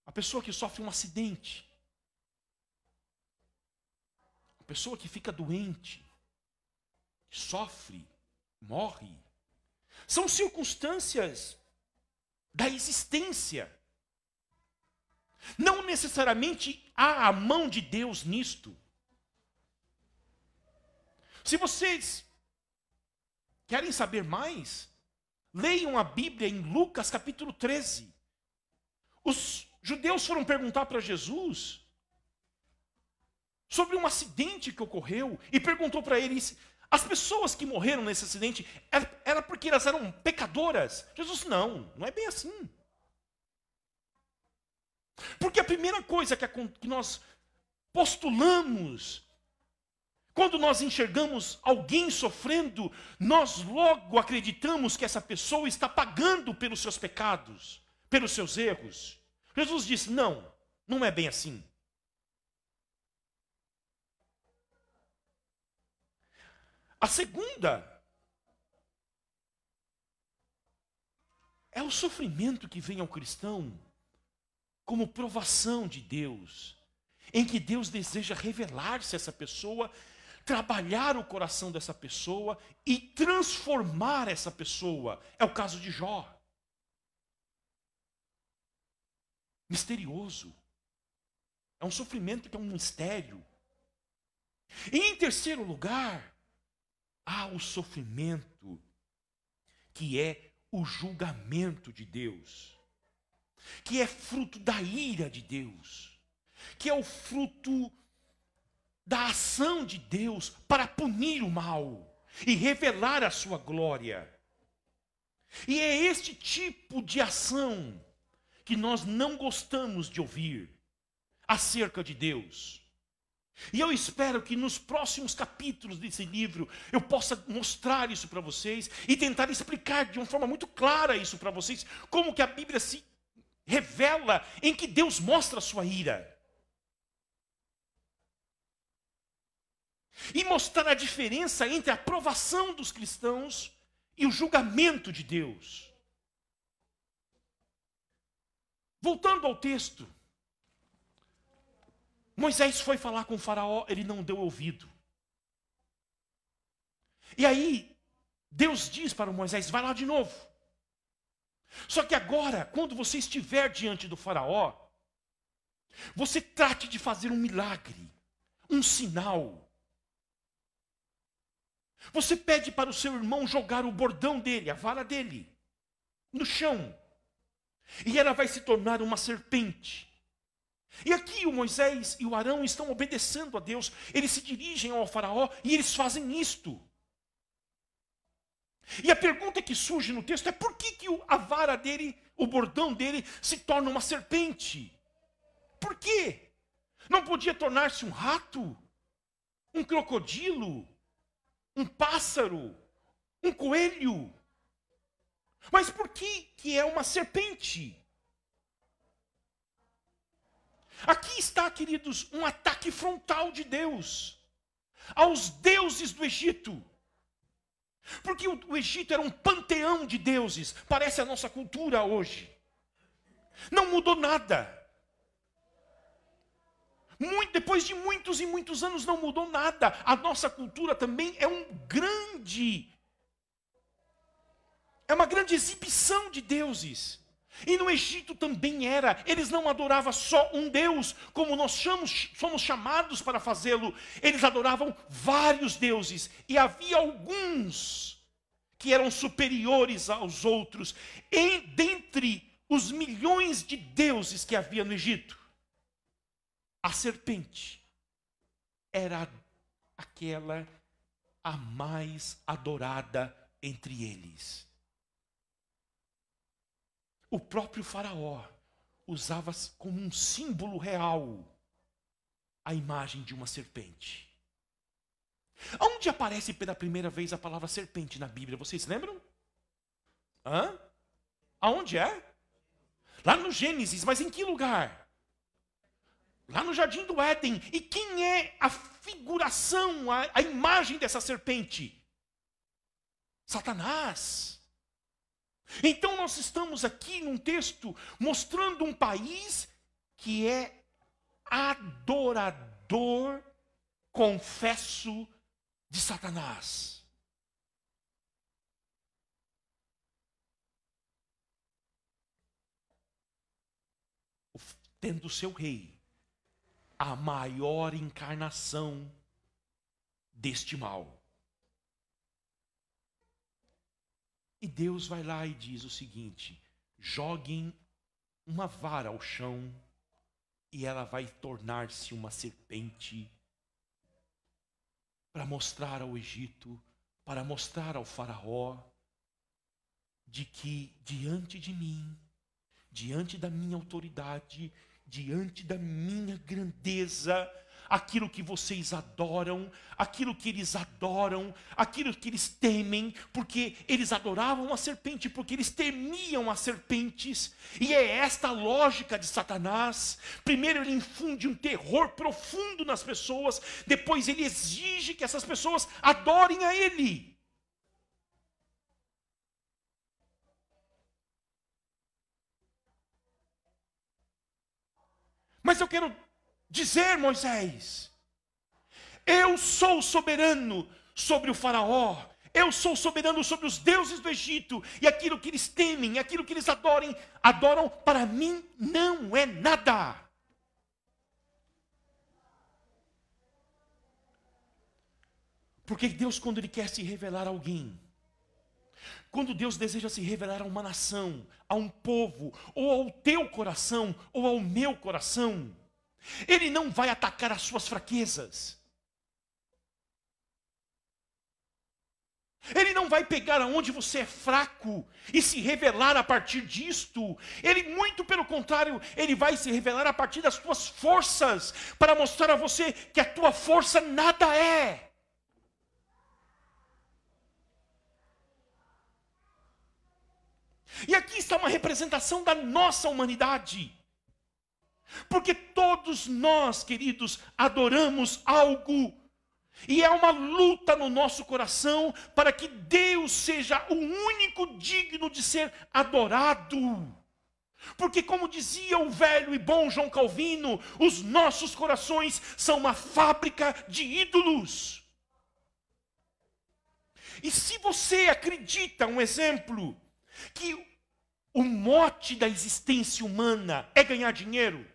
A pessoa que sofre um acidente, a pessoa que fica doente, sofre, morre, são circunstâncias da existência. Não necessariamente há a mão de Deus nisto. Se vocês querem saber mais, leiam a Bíblia em Lucas capítulo 13. Os judeus foram perguntar para Jesus sobre um acidente que ocorreu e perguntou para eles, as pessoas que morreram nesse acidente, era porque elas eram pecadoras? Jesus, não é bem assim. Porque a primeira coisa que nós postulamos, quando nós enxergamos alguém sofrendo, nós logo acreditamos que essa pessoa está pagando pelos seus pecados, pelos seus erros. Jesus disse, não é bem assim. A segunda é o sofrimento que vem ao cristão como provação de Deus, em que Deus deseja revelar-se a essa pessoa, trabalhar o coração dessa pessoa e transformar essa pessoa. É o caso de Jó. Misterioso. É um sofrimento que é um mistério. E em terceiro lugar, há o sofrimento que é o julgamento de Deus, que é fruto da ira de Deus, que é o fruto da ação de Deus para punir o mal e revelar a sua glória. E é este tipo de ação que nós não gostamos de ouvir acerca de Deus. E eu espero que nos próximos capítulos desse livro eu possa mostrar isso para vocês e tentar explicar de uma forma muito clara isso para vocês, como que a Bíblia se revela em que Deus mostra a sua ira. E mostrar a diferença entre a aprovação dos cristãos e o julgamento de Deus. Voltando ao texto, Moisés foi falar com o faraó, ele não deu ouvido. E aí, Deus diz para o Moisés, vai lá de novo. Só que agora, quando você estiver diante do faraó, você trate de fazer um milagre, um sinal. Você pede para o seu irmão jogar o bordão dele, a vara dele, no chão. E ela vai se tornar uma serpente. E aqui o Moisés e o Arão estão obedecendo a Deus. Eles se dirigem ao faraó e eles fazem isto. E a pergunta que surge no texto é por que a vara dele, o bordão dele, se torna uma serpente? Por quê? Não podia tornar-se um rato? Um crocodilo? Um pássaro? Um coelho? Mas por que é uma serpente? Aqui está, queridos, um ataque frontal de Deus aos deuses do Egito. Porque o Egito era um panteão de deuses, parece a nossa cultura hoje. Não mudou nada. Depois de muitos e muitos anos não mudou nada. A nossa cultura também é uma grande exibição de deuses. E no Egito também era. Eles não adoravam só um Deus, como nós somos chamados para fazê-lo. Eles adoravam vários deuses. E havia alguns que eram superiores aos outros. Dentre os milhões de deuses que havia no Egito, a serpente era a mais adorada entre eles. O próprio faraó usava como um símbolo real a imagem de uma serpente. Onde aparece pela primeira vez a palavra serpente na Bíblia? Vocês lembram? Aonde é? Lá no Gênesis, mas em que lugar? Lá no Jardim do Éden. E quem é a figuração, a imagem dessa serpente? Satanás. Então nós estamos aqui num texto mostrando um país que é adorador, confesso, de Satanás. Tendo seu rei a maior encarnação deste mal. E Deus vai lá e diz o seguinte: joguem uma vara ao chão e ela vai tornar-se uma serpente, para mostrar ao Egito, para mostrar ao faraó, de que diante de mim, diante da minha autoridade, diante da minha grandeza, aquilo que vocês adoram, aquilo que eles adoram, aquilo que eles temem, porque eles adoravam a serpente, porque eles temiam as serpentes, e é esta a lógica de Satanás. Primeiro ele infunde um terror profundo nas pessoas, depois ele exige que essas pessoas adorem a ele. Mas eu quero dizer, Moisés, eu sou soberano sobre o faraó, eu sou soberano sobre os deuses do Egito, e aquilo que eles temem, aquilo que eles adoram, para mim não é nada. Porque Deus, quando Ele quer se revelar a alguém, quando Deus deseja se revelar a uma nação, a um povo, ou ao teu coração, ou ao meu coração, Ele não vai atacar as suas fraquezas. Ele não vai pegar aonde você é fraco e se revelar a partir disto. Ele, muito pelo contrário, Ele vai se revelar a partir das tuas forças, para mostrar a você que a tua força nada é. E aqui está uma representação da nossa humanidade. Porque todos nós, queridos, adoramos algo. E é uma luta no nosso coração para que Deus seja o único digno de ser adorado. Porque, como dizia o velho e bom João Calvino, os nossos corações são uma fábrica de ídolos. E se você acredita, um exemplo, que o mote da existência humana é ganhar dinheiro,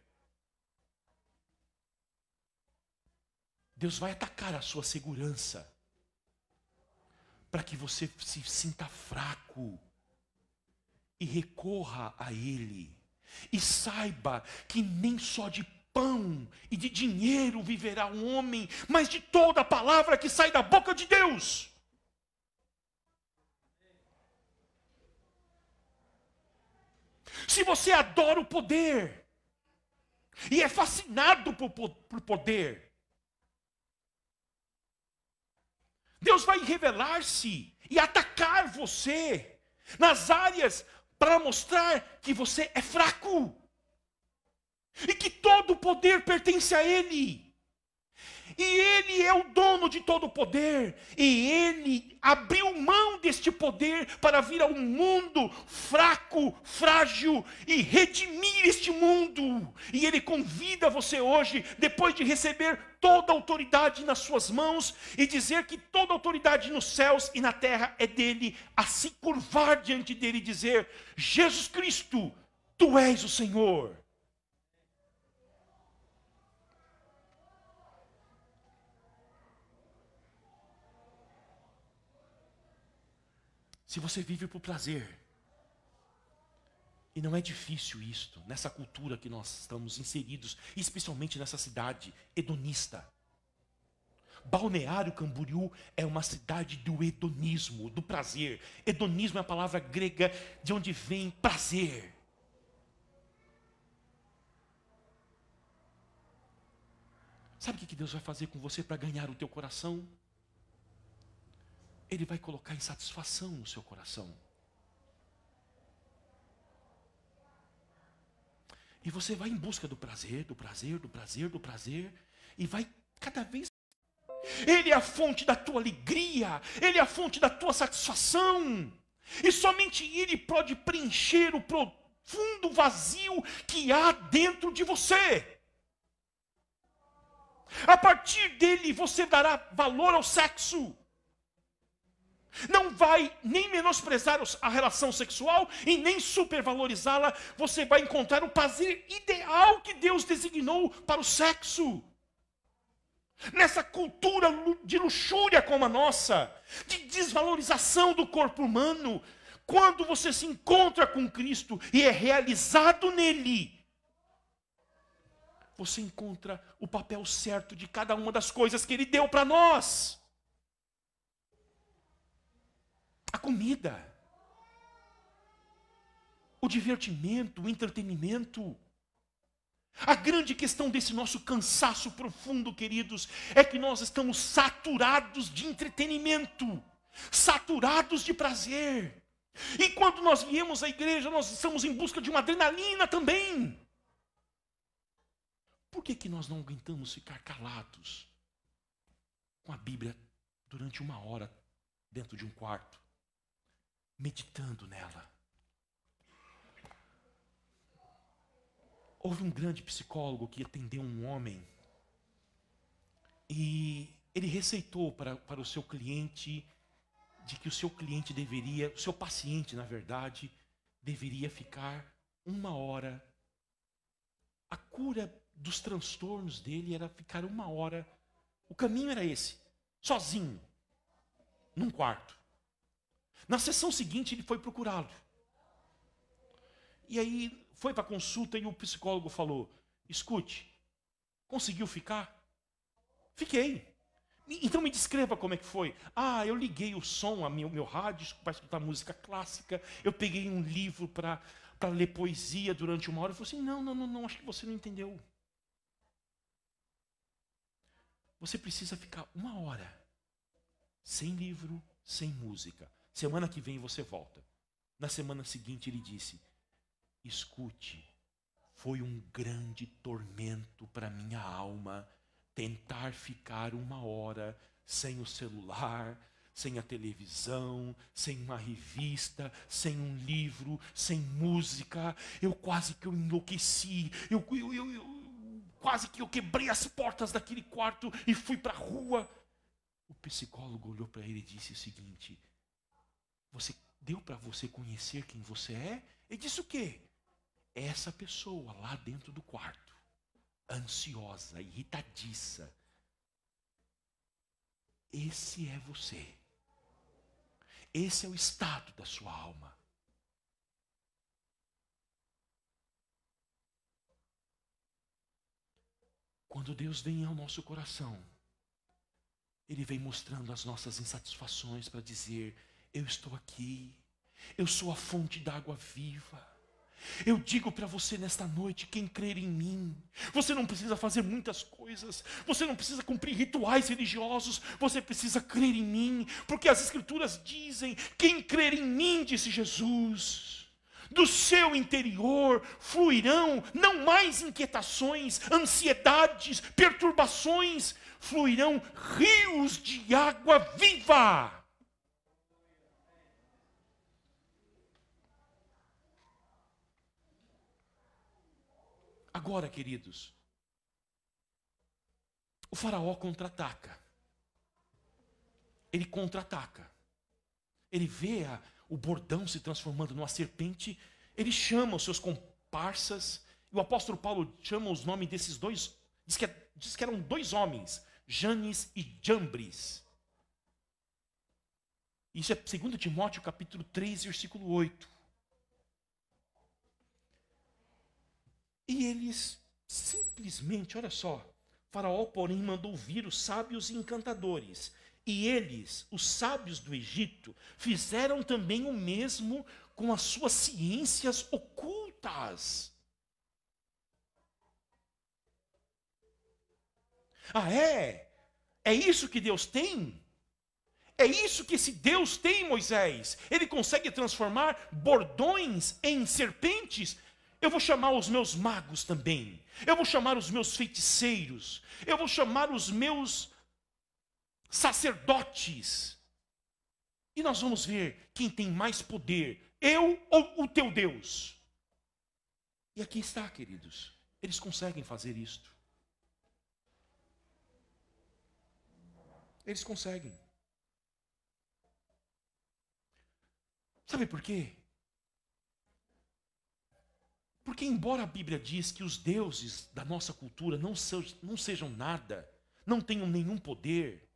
Deus vai atacar a sua segurança, para que você se sinta fraco e recorra a Ele. E saiba que nem só de pão e de dinheiro viverá um homem, mas de toda a palavra que sai da boca de Deus. Se você adora o poder e é fascinado por poder, Deus vai revelar-se e atacar você nas áreas para mostrar que você é fraco e que todo o poder pertence a Ele. E Ele é o dono de todo o poder. E Ele abriu mão deste poder para vir ao mundo fraco, frágil e redimir este mundo. E Ele convida você hoje, depois de receber toda a autoridade nas suas mãos e dizer que toda a autoridade nos céus e na terra é dele, a se curvar diante dele e dizer: Jesus Cristo, Tu és o Senhor. Se você vive por prazer, e não é difícil isto, nessa cultura que nós estamos inseridos, especialmente nessa cidade hedonista. Balneário Camboriú é uma cidade do hedonismo, do prazer. Hedonismo é a palavra grega de onde vem prazer. Sabe o que Deus vai fazer com você para ganhar o teu coração? Ele vai colocar insatisfação no seu coração. E você vai em busca do prazer, do prazer, do prazer, do prazer. E vai cada vez. Ele é a fonte da tua alegria. Ele é a fonte da tua satisfação. E somente Ele pode preencher o profundo vazio que há dentro de você. A partir dele você dará valor ao sexo. Não vai nem menosprezar a relação sexual e nem supervalorizá-la. Você vai encontrar o prazer ideal que Deus designou para o sexo. Nessa cultura de luxúria como a nossa, de desvalorização do corpo humano, quando você se encontra com Cristo e é realizado nele, você encontra o papel certo de cada uma das coisas que Ele deu para nós. A comida, o divertimento, o entretenimento. A grande questão desse nosso cansaço profundo, queridos, é que nós estamos saturados de entretenimento, saturados de prazer. E quando nós viemos à igreja, nós estamos em busca de uma adrenalina também. Por que nós não aguentamos ficar calados com a Bíblia durante 1 hora dentro de um quarto? Meditando nela. Houve um grande psicólogo que atendeu um homem e ele receitou para o seu cliente de que o seu cliente deveria, o seu paciente, na verdade, deveria ficar 1 hora. A cura dos transtornos dele era ficar 1 hora. O caminho era esse, sozinho, num quarto. Na sessão seguinte, ele foi procurá-lo. E aí, foi para a consulta e o psicólogo falou: escute, conseguiu ficar? Fiquei. Então me descreva como é que foi. Ah, eu liguei o som, meu rádio, para escutar música clássica. Eu peguei um livro para ler poesia durante 1 hora. Eu falei assim: não, acho que você não entendeu. Você precisa ficar 1 hora, sem livro, sem música. Semana que vem você volta. Na semana seguinte ele disse: escute, foi um grande tormento para minha alma tentar ficar 1 hora sem o celular, sem a televisão, sem uma revista, sem um livro, sem música. Eu quase que eu enlouqueci. Eu quase que eu quebrei as portas daquele quarto e fui para a rua. O psicólogo olhou para ele e disse o seguinte: você deu para você conhecer quem você é? Ele disse o quê? Essa pessoa lá dentro do quarto, ansiosa, irritadiça. Esse é você. Esse é o estado da sua alma. Quando Deus vem ao nosso coração, Ele vem mostrando as nossas insatisfações para dizer: eu estou aqui, eu sou a fonte da água viva, Eu digo para você nesta noite, quem crer em mim, você não precisa fazer muitas coisas, você não precisa cumprir rituais religiosos, você precisa crer em mim, porque as Escrituras dizem, quem crer em mim, disse Jesus, do seu interior fluirão não mais inquietações, ansiedades, perturbações, fluirão rios de água viva. Agora, queridos, o faraó contra-ataca. Ele contra-ataca. Ele vê o bordão se transformando numa serpente, ele chama os seus comparsas, e o apóstolo Paulo chama os nomes desses dois, diz que eram dois homens, Janes e Jambres. Isso é 2 Timóteo capítulo 3, versículo 8. E eles simplesmente, olha só, Faraó, porém, mandou vir os sábios e encantadores. E eles, os sábios do Egito, fizeram também o mesmo com as suas ciências ocultas. Ah, é? É isso que Deus tem? É isso que esse Deus tem, Moisés? Ele consegue transformar bordões em serpentes? Eu vou chamar os meus magos também. Eu vou chamar os meus feiticeiros. Eu vou chamar os meus sacerdotes. E nós vamos ver quem tem mais poder, eu ou o teu Deus. E aqui está, queridos. Eles conseguem fazer isto. Eles conseguem. Sabe por quê? Porque embora a Bíblia diz que os deuses da nossa cultura não sejam nada, não tenham nenhum poder,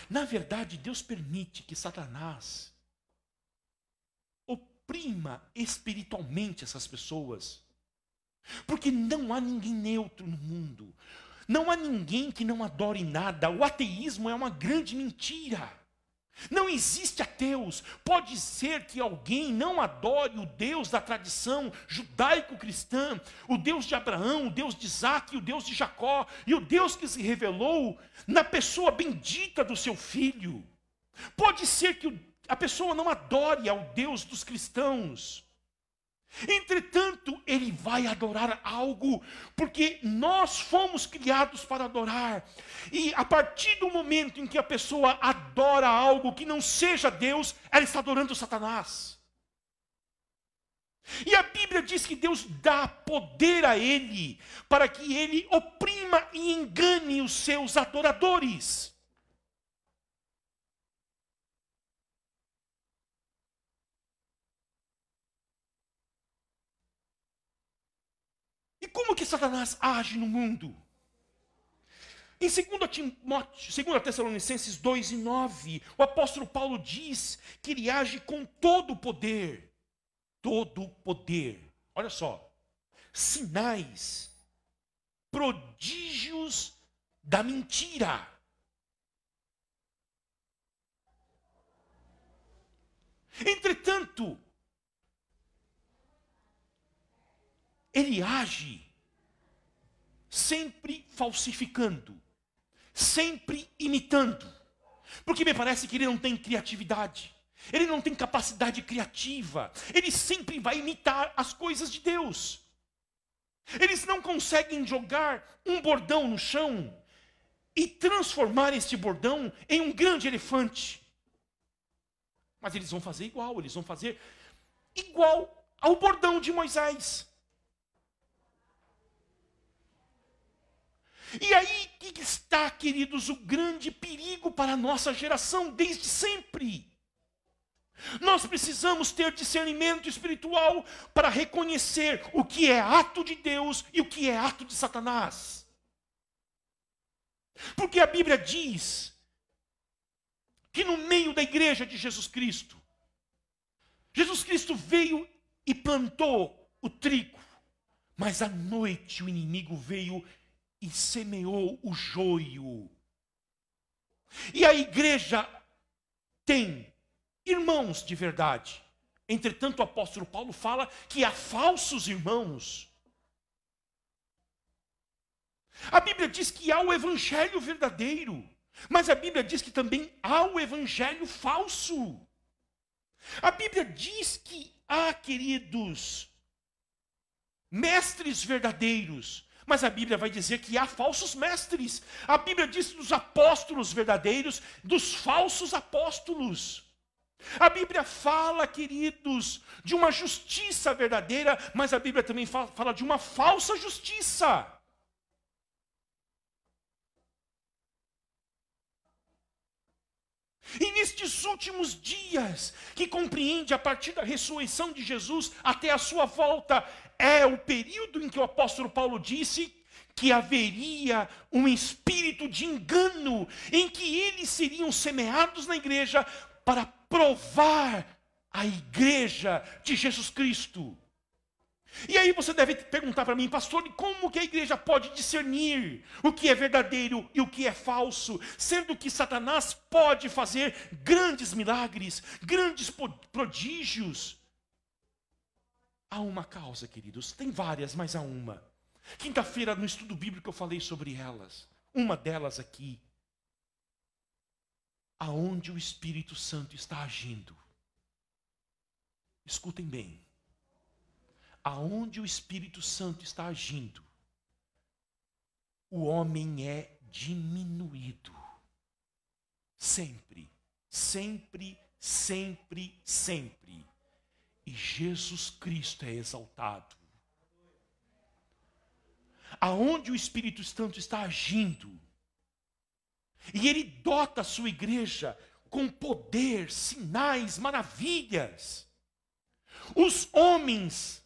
na verdade Deus permite que Satanás oprima espiritualmente essas pessoas. Porque não há ninguém neutro no mundo. Não há ninguém que não adore nada. O ateísmo é uma grande mentira. Não existe ateus. Pode ser que alguém não adore o Deus da tradição judaico-cristã, o Deus de Abraão, o Deus de Isaac, o Deus de Jacó, e o Deus que se revelou na pessoa bendita do seu filho. Pode ser que a pessoa não adore ao Deus dos cristãos. Entretanto, ele vai adorar algo, porque nós fomos criados para adorar. E a partir do momento em que a pessoa adora algo que não seja Deus, ela está adorando Satanás. E a Bíblia diz que Deus dá poder a ele, para que ele oprima e engane os seus adoradores. E como que Satanás age no mundo? Em 2 Tessalonicenses 2:9, o apóstolo Paulo diz que ele age com todo o poder. Todo o poder. Olha só. Sinais, prodígios da mentira. Entretanto, ele age sempre falsificando, sempre imitando, porque me parece que ele não tem criatividade, ele não tem capacidade criativa, ele sempre vai imitar as coisas de Deus. Eles não conseguem jogar um bordão no chão e transformar este bordão em um grande elefante. Mas eles vão fazer igual, eles vão fazer igual ao bordão de Moisés. E aí que está, queridos, o grande perigo para a nossa geração desde sempre. Nós precisamos ter discernimento espiritual para reconhecer o que é ato de Deus e o que é ato de Satanás. Porque a Bíblia diz que no meio da igreja de Jesus Cristo veio e plantou o trigo, mas à noite o inimigo veio e semeou o joio. E a igreja tem irmãos de verdade, Entretanto, o apóstolo Paulo fala que há falsos irmãos. A Bíblia diz que há o evangelho verdadeiro, mas a Bíblia diz que também há o evangelho falso. A Bíblia diz que há, queridos, mestres verdadeiros, mas a Bíblia vai dizer que há falsos mestres. A Bíblia diz dos apóstolos verdadeiros, dos falsos apóstolos. A Bíblia fala, queridos, de uma justiça verdadeira, mas a Bíblia também fala de uma falsa justiça. E nestes últimos dias, que compreende a partir da ressurreição de Jesus até a sua volta, é o período em que o apóstolo Paulo disse que haveria um espírito de engano, em que eles seriam semeados na igreja para provar a igreja de Jesus Cristo. E aí você deve perguntar para mim, pastor, como que a igreja pode discernir o que é verdadeiro e o que é falso, sendo que Satanás pode fazer grandes milagres, grandes prodígios? Há uma causa, queridos, tem várias, mas há uma. Quinta-feira, no estudo bíblico, eu falei sobre elas. Uma delas aqui. Aonde o Espírito Santo está agindo. Escutem bem. Aonde o Espírito Santo está agindo, o homem é diminuído. Sempre, sempre, sempre, sempre. E Jesus Cristo é exaltado. Aonde o Espírito Santo está agindo, e ele dota a sua igreja com poder, sinais, maravilhas. Os homens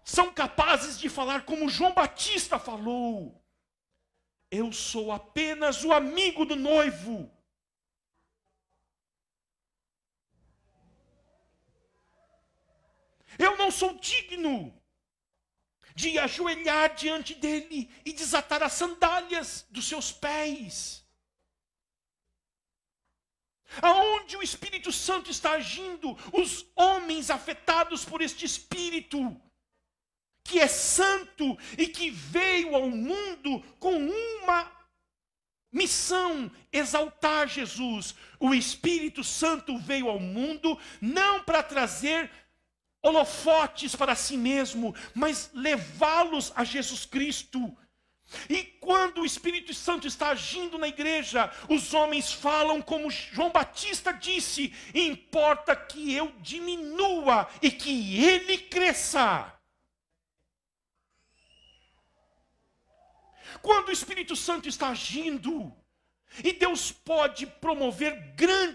são capazes de falar como João Batista falou: eu sou apenas o amigo do noivo. Eu não sou digno de ajoelhar diante dele e desatar as sandálias dos seus pés. Aonde o Espírito Santo está agindo, os homens afetados por este Espírito, que é santo e que veio ao mundo com uma missão: exaltar Jesus. O Espírito Santo veio ao mundo não para trazer holofotes para si mesmo, mas levá-los a Jesus Cristo. E quando o Espírito Santo está agindo na igreja, os homens falam como João Batista disse: importa que eu diminua e que ele cresça. Quando o Espírito Santo está agindo, e Deus pode promover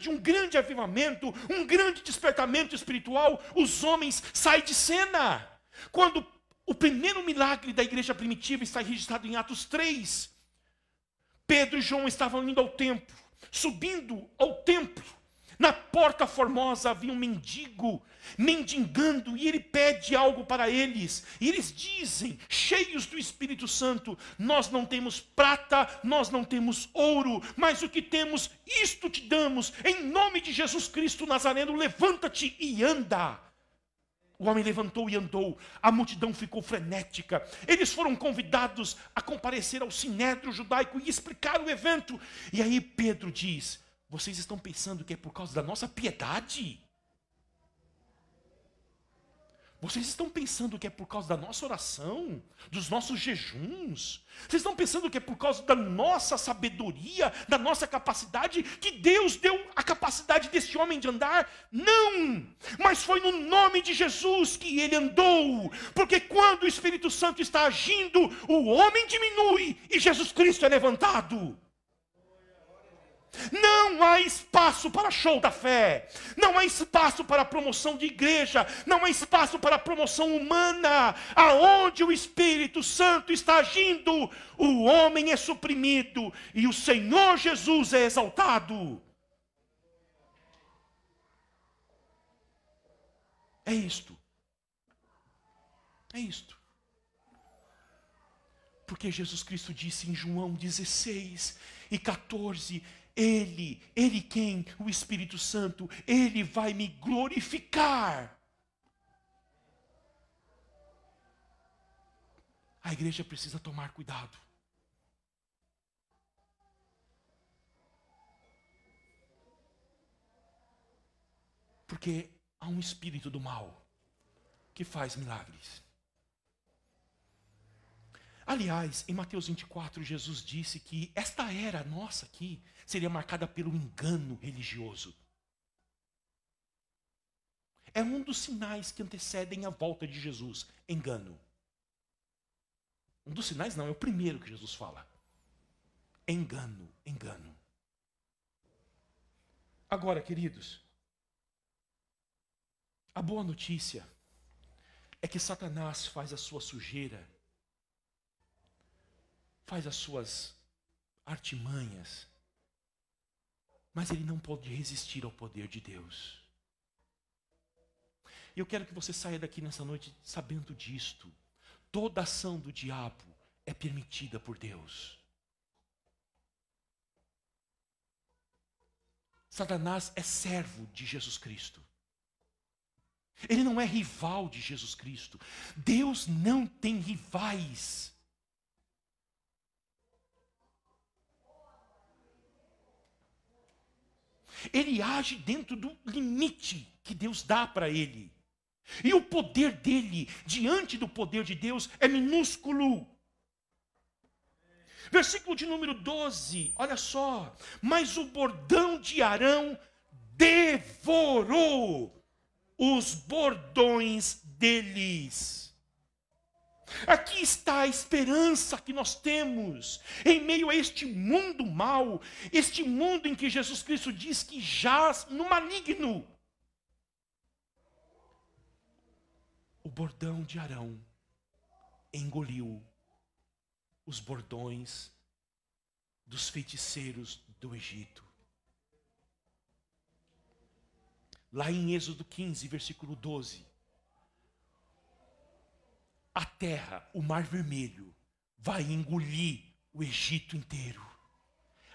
um grande avivamento, um grande despertamento espiritual, os homens saem de cena. Quando o primeiro milagre da igreja primitiva está registrado em Atos 3, Pedro e João estavam indo ao templo, subindo ao templo. Na porta formosa havia um mendigo mendigando, e ele pede algo para eles. E eles dizem, cheios do Espírito Santo: nós não temos prata, nós não temos ouro, mas o que temos, isto te damos. Em nome de Jesus Cristo Nazareno, levanta-te e anda. O homem levantou e andou. A multidão ficou frenética. Eles foram convidados a comparecer ao sinédrio judaico e explicar o evento. E aí Pedro diz: vocês estão pensando que é por causa da nossa piedade? Vocês estão pensando que é por causa da nossa oração, dos nossos jejuns? Vocês estão pensando que é por causa da nossa sabedoria, da nossa capacidade, que Deus deu a capacidade deste homem de andar? Não! Mas foi no nome de Jesus que ele andou. Porque quando o Espírito Santo está agindo, o homem diminui e Jesus Cristo é levantado. Não há espaço para show da fé, não há espaço para promoção de igreja, não há espaço para promoção humana. Aonde o Espírito Santo está agindo, o homem é suprimido e o Senhor Jesus é exaltado. É isto. É isto. Porque Jesus Cristo disse em João 16 e 14... Ele quem? O Espírito Santo, ele vai me glorificar. a igreja precisa tomar cuidado. Porque há um espírito do mal que faz milagres. Aliás, em Mateus 24, Jesus disse que esta era nossa aqui seria marcada pelo engano religioso. É um dos sinais que antecedem a volta de Jesus, engano. Um dos sinais não, é o primeiro que Jesus fala. Engano, engano. Agora, queridos, a boa notícia é que Satanás faz a sua sujeira, faz as suas artimanhas, mas ele não pode resistir ao poder de Deus. E eu quero que você saia daqui nessa noite sabendo disto. Toda ação do diabo é permitida por Deus. Satanás é servo de Jesus Cristo. Ele não é rival de Jesus Cristo. Deus não tem rivais. Ele age dentro do limite que Deus dá para ele. E o poder dele, diante do poder de Deus, é minúsculo. Versículo de número 12, olha só. Mas o bordão de Arão devorou os bordões deles. Aqui está a esperança que nós temos em meio a este mundo mau, este mundo em que Jesus Cristo diz que jaz no maligno. O bordão de Arão engoliu os bordões dos feiticeiros do Egito. Lá em Êxodo 15, versículo 12. A terra, o mar vermelho, vai engolir o Egito inteiro.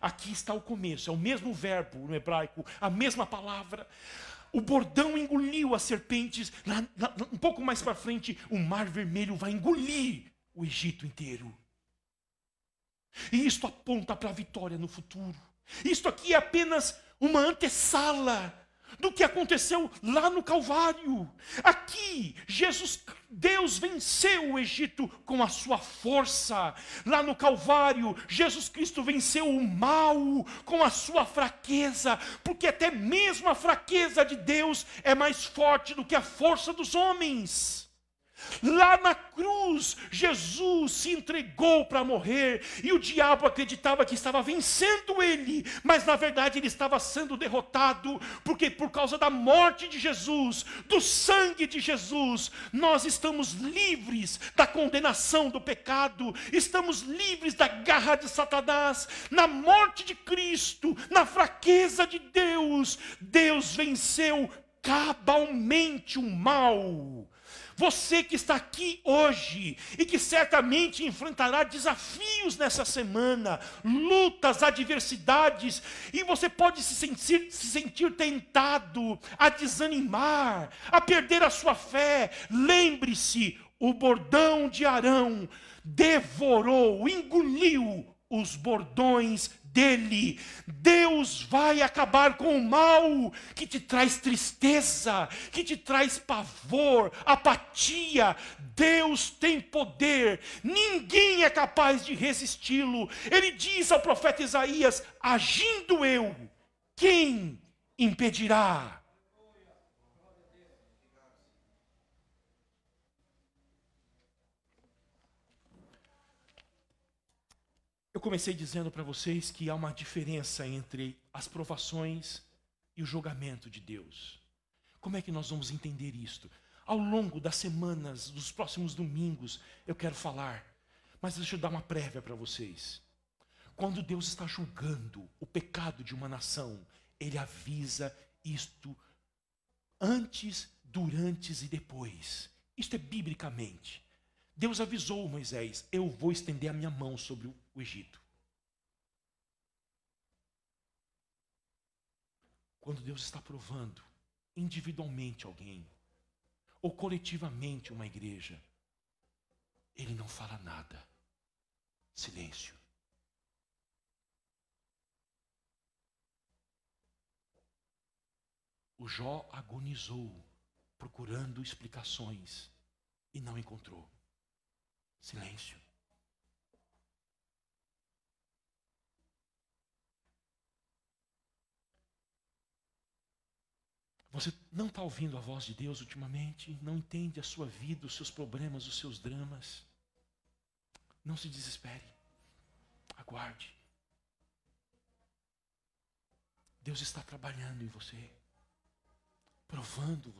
Aqui está o começo, é o mesmo verbo no hebraico, a mesma palavra. O bordão engoliu as serpentes, um pouco mais para frente, o mar vermelho vai engolir o Egito inteiro. E isto aponta para a vitória no futuro. Isto aqui é apenas uma antessala do que aconteceu lá no Calvário. Aqui, Deus venceu o Egito com a sua força. Lá no Calvário, Jesus Cristo venceu o mal com a sua fraqueza, porque até mesmo a fraqueza de Deus é mais forte do que a força dos homens. Lá na cruz, Jesus se entregou para morrer, e o diabo acreditava que estava vencendo ele, mas na verdade ele estava sendo derrotado, porque por causa da morte de Jesus, do sangue de Jesus, nós estamos livres da condenação do pecado, estamos livres da garra de Satanás. Na morte de Cristo, na fraqueza de Deus, Deus venceu cabalmente o mal. Você que está aqui hoje e que certamente enfrentará desafios nessa semana, lutas, adversidades, e você pode se sentir tentado a desanimar, a perder a sua fé. Lembre-se, o bordão de Arão devorou, engoliu os bordões dele. Deus vai acabar com o mal que te traz tristeza, que te traz pavor, apatia. Deus tem poder, ninguém é capaz de resisti-lo. Ele diz ao profeta Isaías: agindo eu, quem impedirá? Eu comecei dizendo para vocês que há uma diferença entre as provações e o julgamento de Deus. Como é que nós vamos entender isto? Ao longo das semanas, dos próximos domingos, eu quero falar. Mas deixa eu dar uma prévia para vocês. Quando Deus está julgando o pecado de uma nação, Ele avisa isto antes, durante e depois. Isto é biblicamente. Deus avisou Moisés: eu vou estender a minha mão sobre o Egito. Quando Deus está provando individualmente alguém, ou coletivamente uma igreja, ele não fala nada. Silêncio. O Jó agonizou, procurando explicações, e não encontrou. Silêncio. Você não está ouvindo a voz de Deus ultimamente? Não entende a sua vida, os seus problemas, os seus dramas? Não se desespere. Aguarde. Deus está trabalhando em você, provando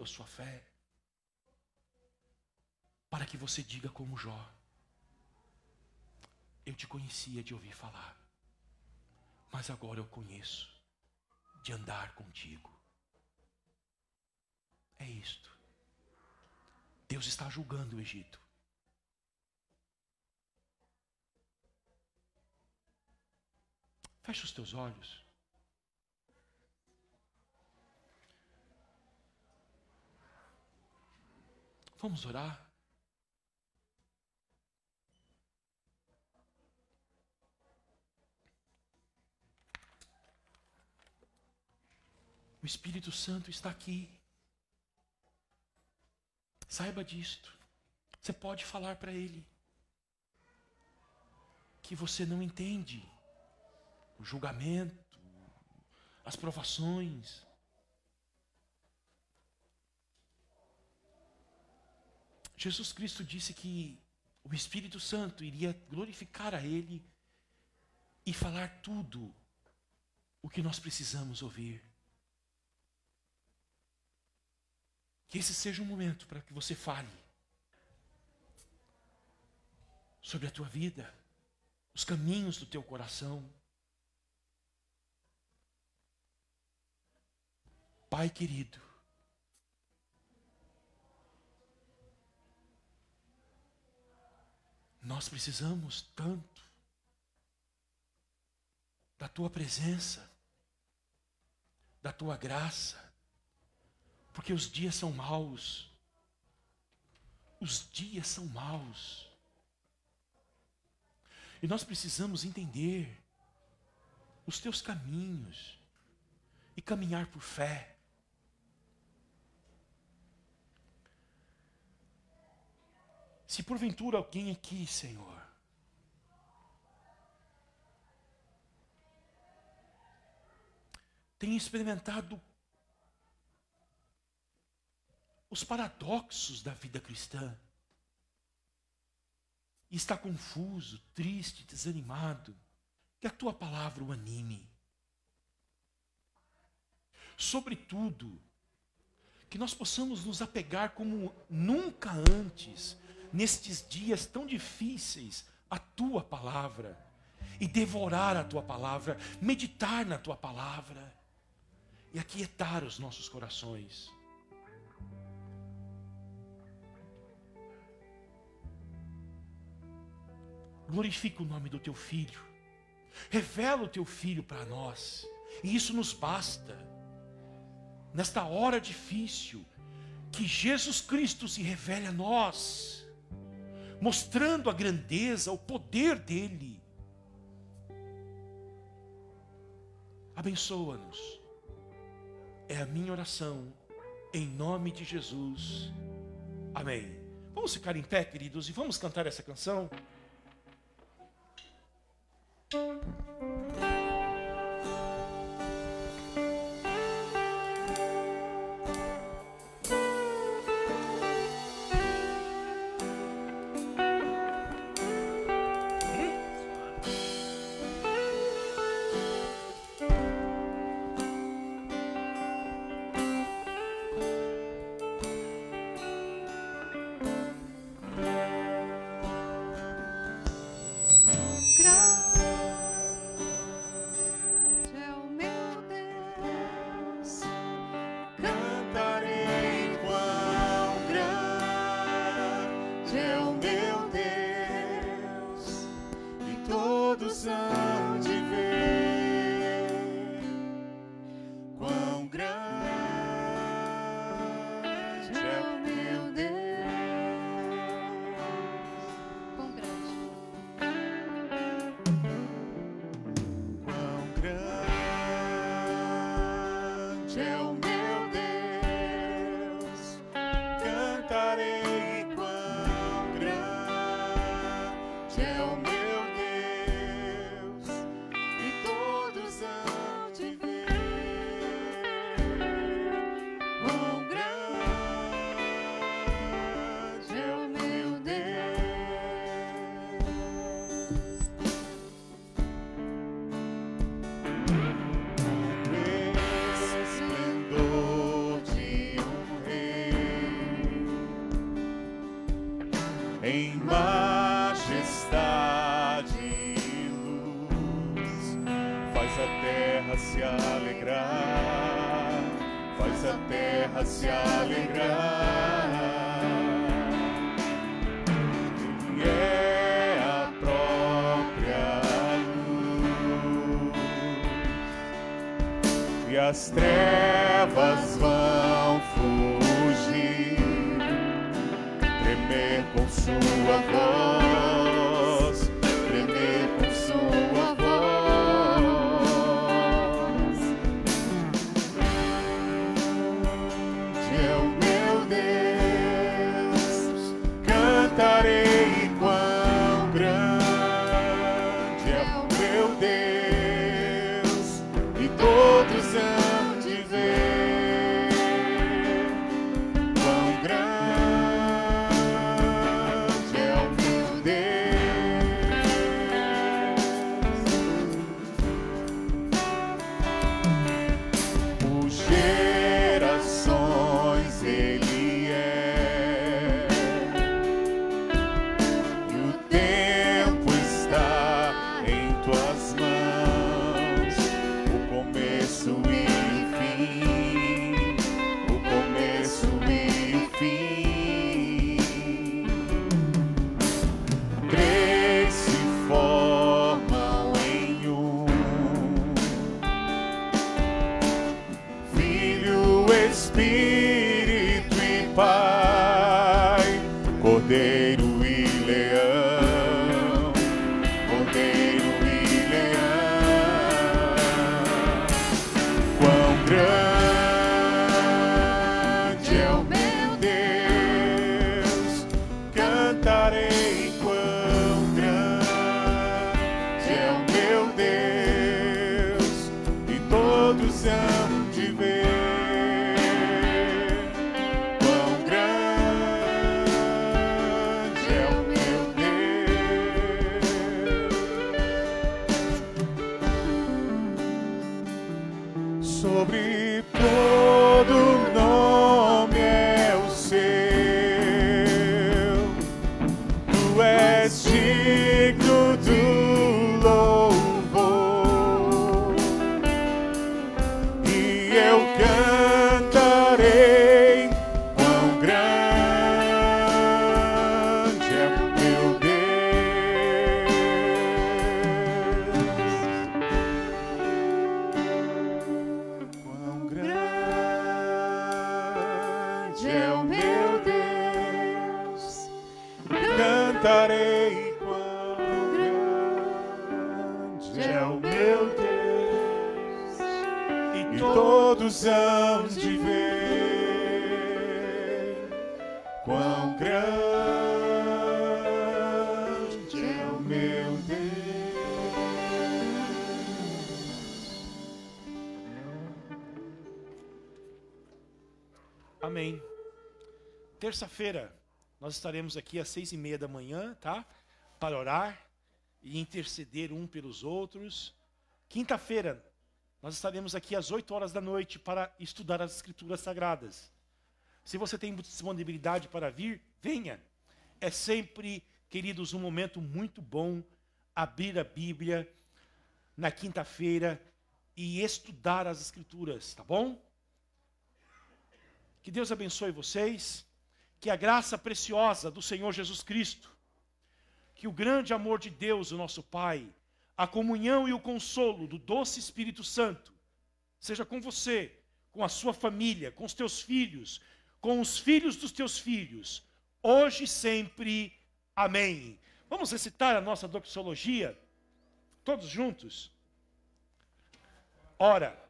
a sua fé, para que você diga como Jó: eu te conhecia de ouvir falar, mas agora eu conheço de andar contigo. É isto. Deus está julgando o Egito. Feche os teus olhos. Vamos orar. O Espírito Santo está aqui. Saiba disto. Você pode falar para Ele que você não entende o julgamento, as provações. Jesus Cristo disse que o Espírito Santo iria glorificar a Ele e falar tudo o que nós precisamos ouvir. Que esse seja um momento para que você fale sobre a tua vida, os caminhos do teu coração. Pai querido, nós precisamos tanto da tua presença, da tua graça, porque os dias são maus. Os dias são maus. E nós precisamos entender os teus caminhos e caminhar por fé. Se porventura alguém aqui, Senhor, tem experimentado os paradoxos da vida cristã, e está confuso, triste, desanimado, que a tua palavra o anime. Sobretudo, que nós possamos nos apegar como nunca antes, nestes dias tão difíceis, à tua palavra, e devorar a tua palavra, meditar na tua palavra, e aquietar os nossos corações. Glorifica o nome do teu Filho. Revela o teu Filho para nós. E isso nos basta. Nesta hora difícil, que Jesus Cristo se revele a nós, mostrando a grandeza, o poder dEle. Abençoa-nos. É a minha oração, em nome de Jesus. Amém. Vamos ficar em pé, queridos, e vamos cantar essa canção? em majestade e luz. Faz a terra se alegrar, faz a terra se alegrar. Ele é a própria luz, e as trevas vão fugir, tremer com sua voz, tremer com sua voz. É o meu Deus, cantarei quão grande é o meu Deus, e todos hão de ver quão grande é o meu Deus. Por gerações Ele é, e o tempo está em tuas mãos, o começo e o fim, o começo e o fim. Três se formam em um: Filho, Espírito e Pai, Cordeiro e Leão, Cordeiro e Leão. Quão grande é o meu Deus, cantarei quão grande é o meu Deus, e todos hão de ver quão grande é o meu Deus. Sobre todo nome é o seu, tu és digno do louvor, e eu cantarei quão grande é o meu Deus. Quão grande é o meu Deus, cantarei quão grande é o meu Deus, e todos hão de ver quão grande é o meu Deus. Amém. Terça-feira, nós estaremos aqui às 6:30 da manhã, tá? Para orar e interceder um pelos outros. Quinta-feira, nós estaremos aqui às 8 horas da noite para estudar as Escrituras Sagradas. Se você tem disponibilidade para vir, venha. É sempre, queridos, um momento muito bom abrir a Bíblia na quinta-feira e estudar as Escrituras, tá bom? Que Deus abençoe vocês, que a graça preciosa do Senhor Jesus Cristo, que o grande amor de Deus, o nosso Pai, a comunhão e o consolo do doce Espírito Santo, seja com você, com a sua família, com os teus filhos, com os filhos dos teus filhos, hoje e sempre. Amém. Vamos recitar a nossa doxologia, todos juntos? Ora,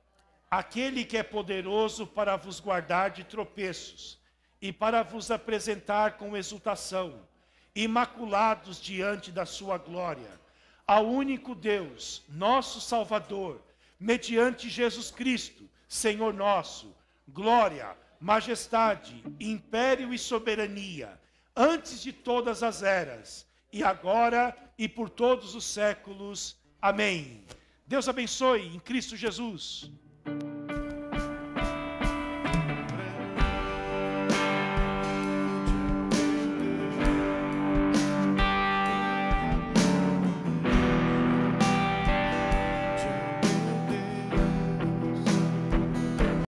aquele que é poderoso para vos guardar de tropeços e para vos apresentar com exultação, imaculados diante da sua glória, ao único Deus, nosso Salvador, mediante Jesus Cristo, Senhor nosso, glória, majestade, império e soberania, antes de todas as eras, e agora e por todos os séculos. Amém. Deus abençoe em Cristo Jesus.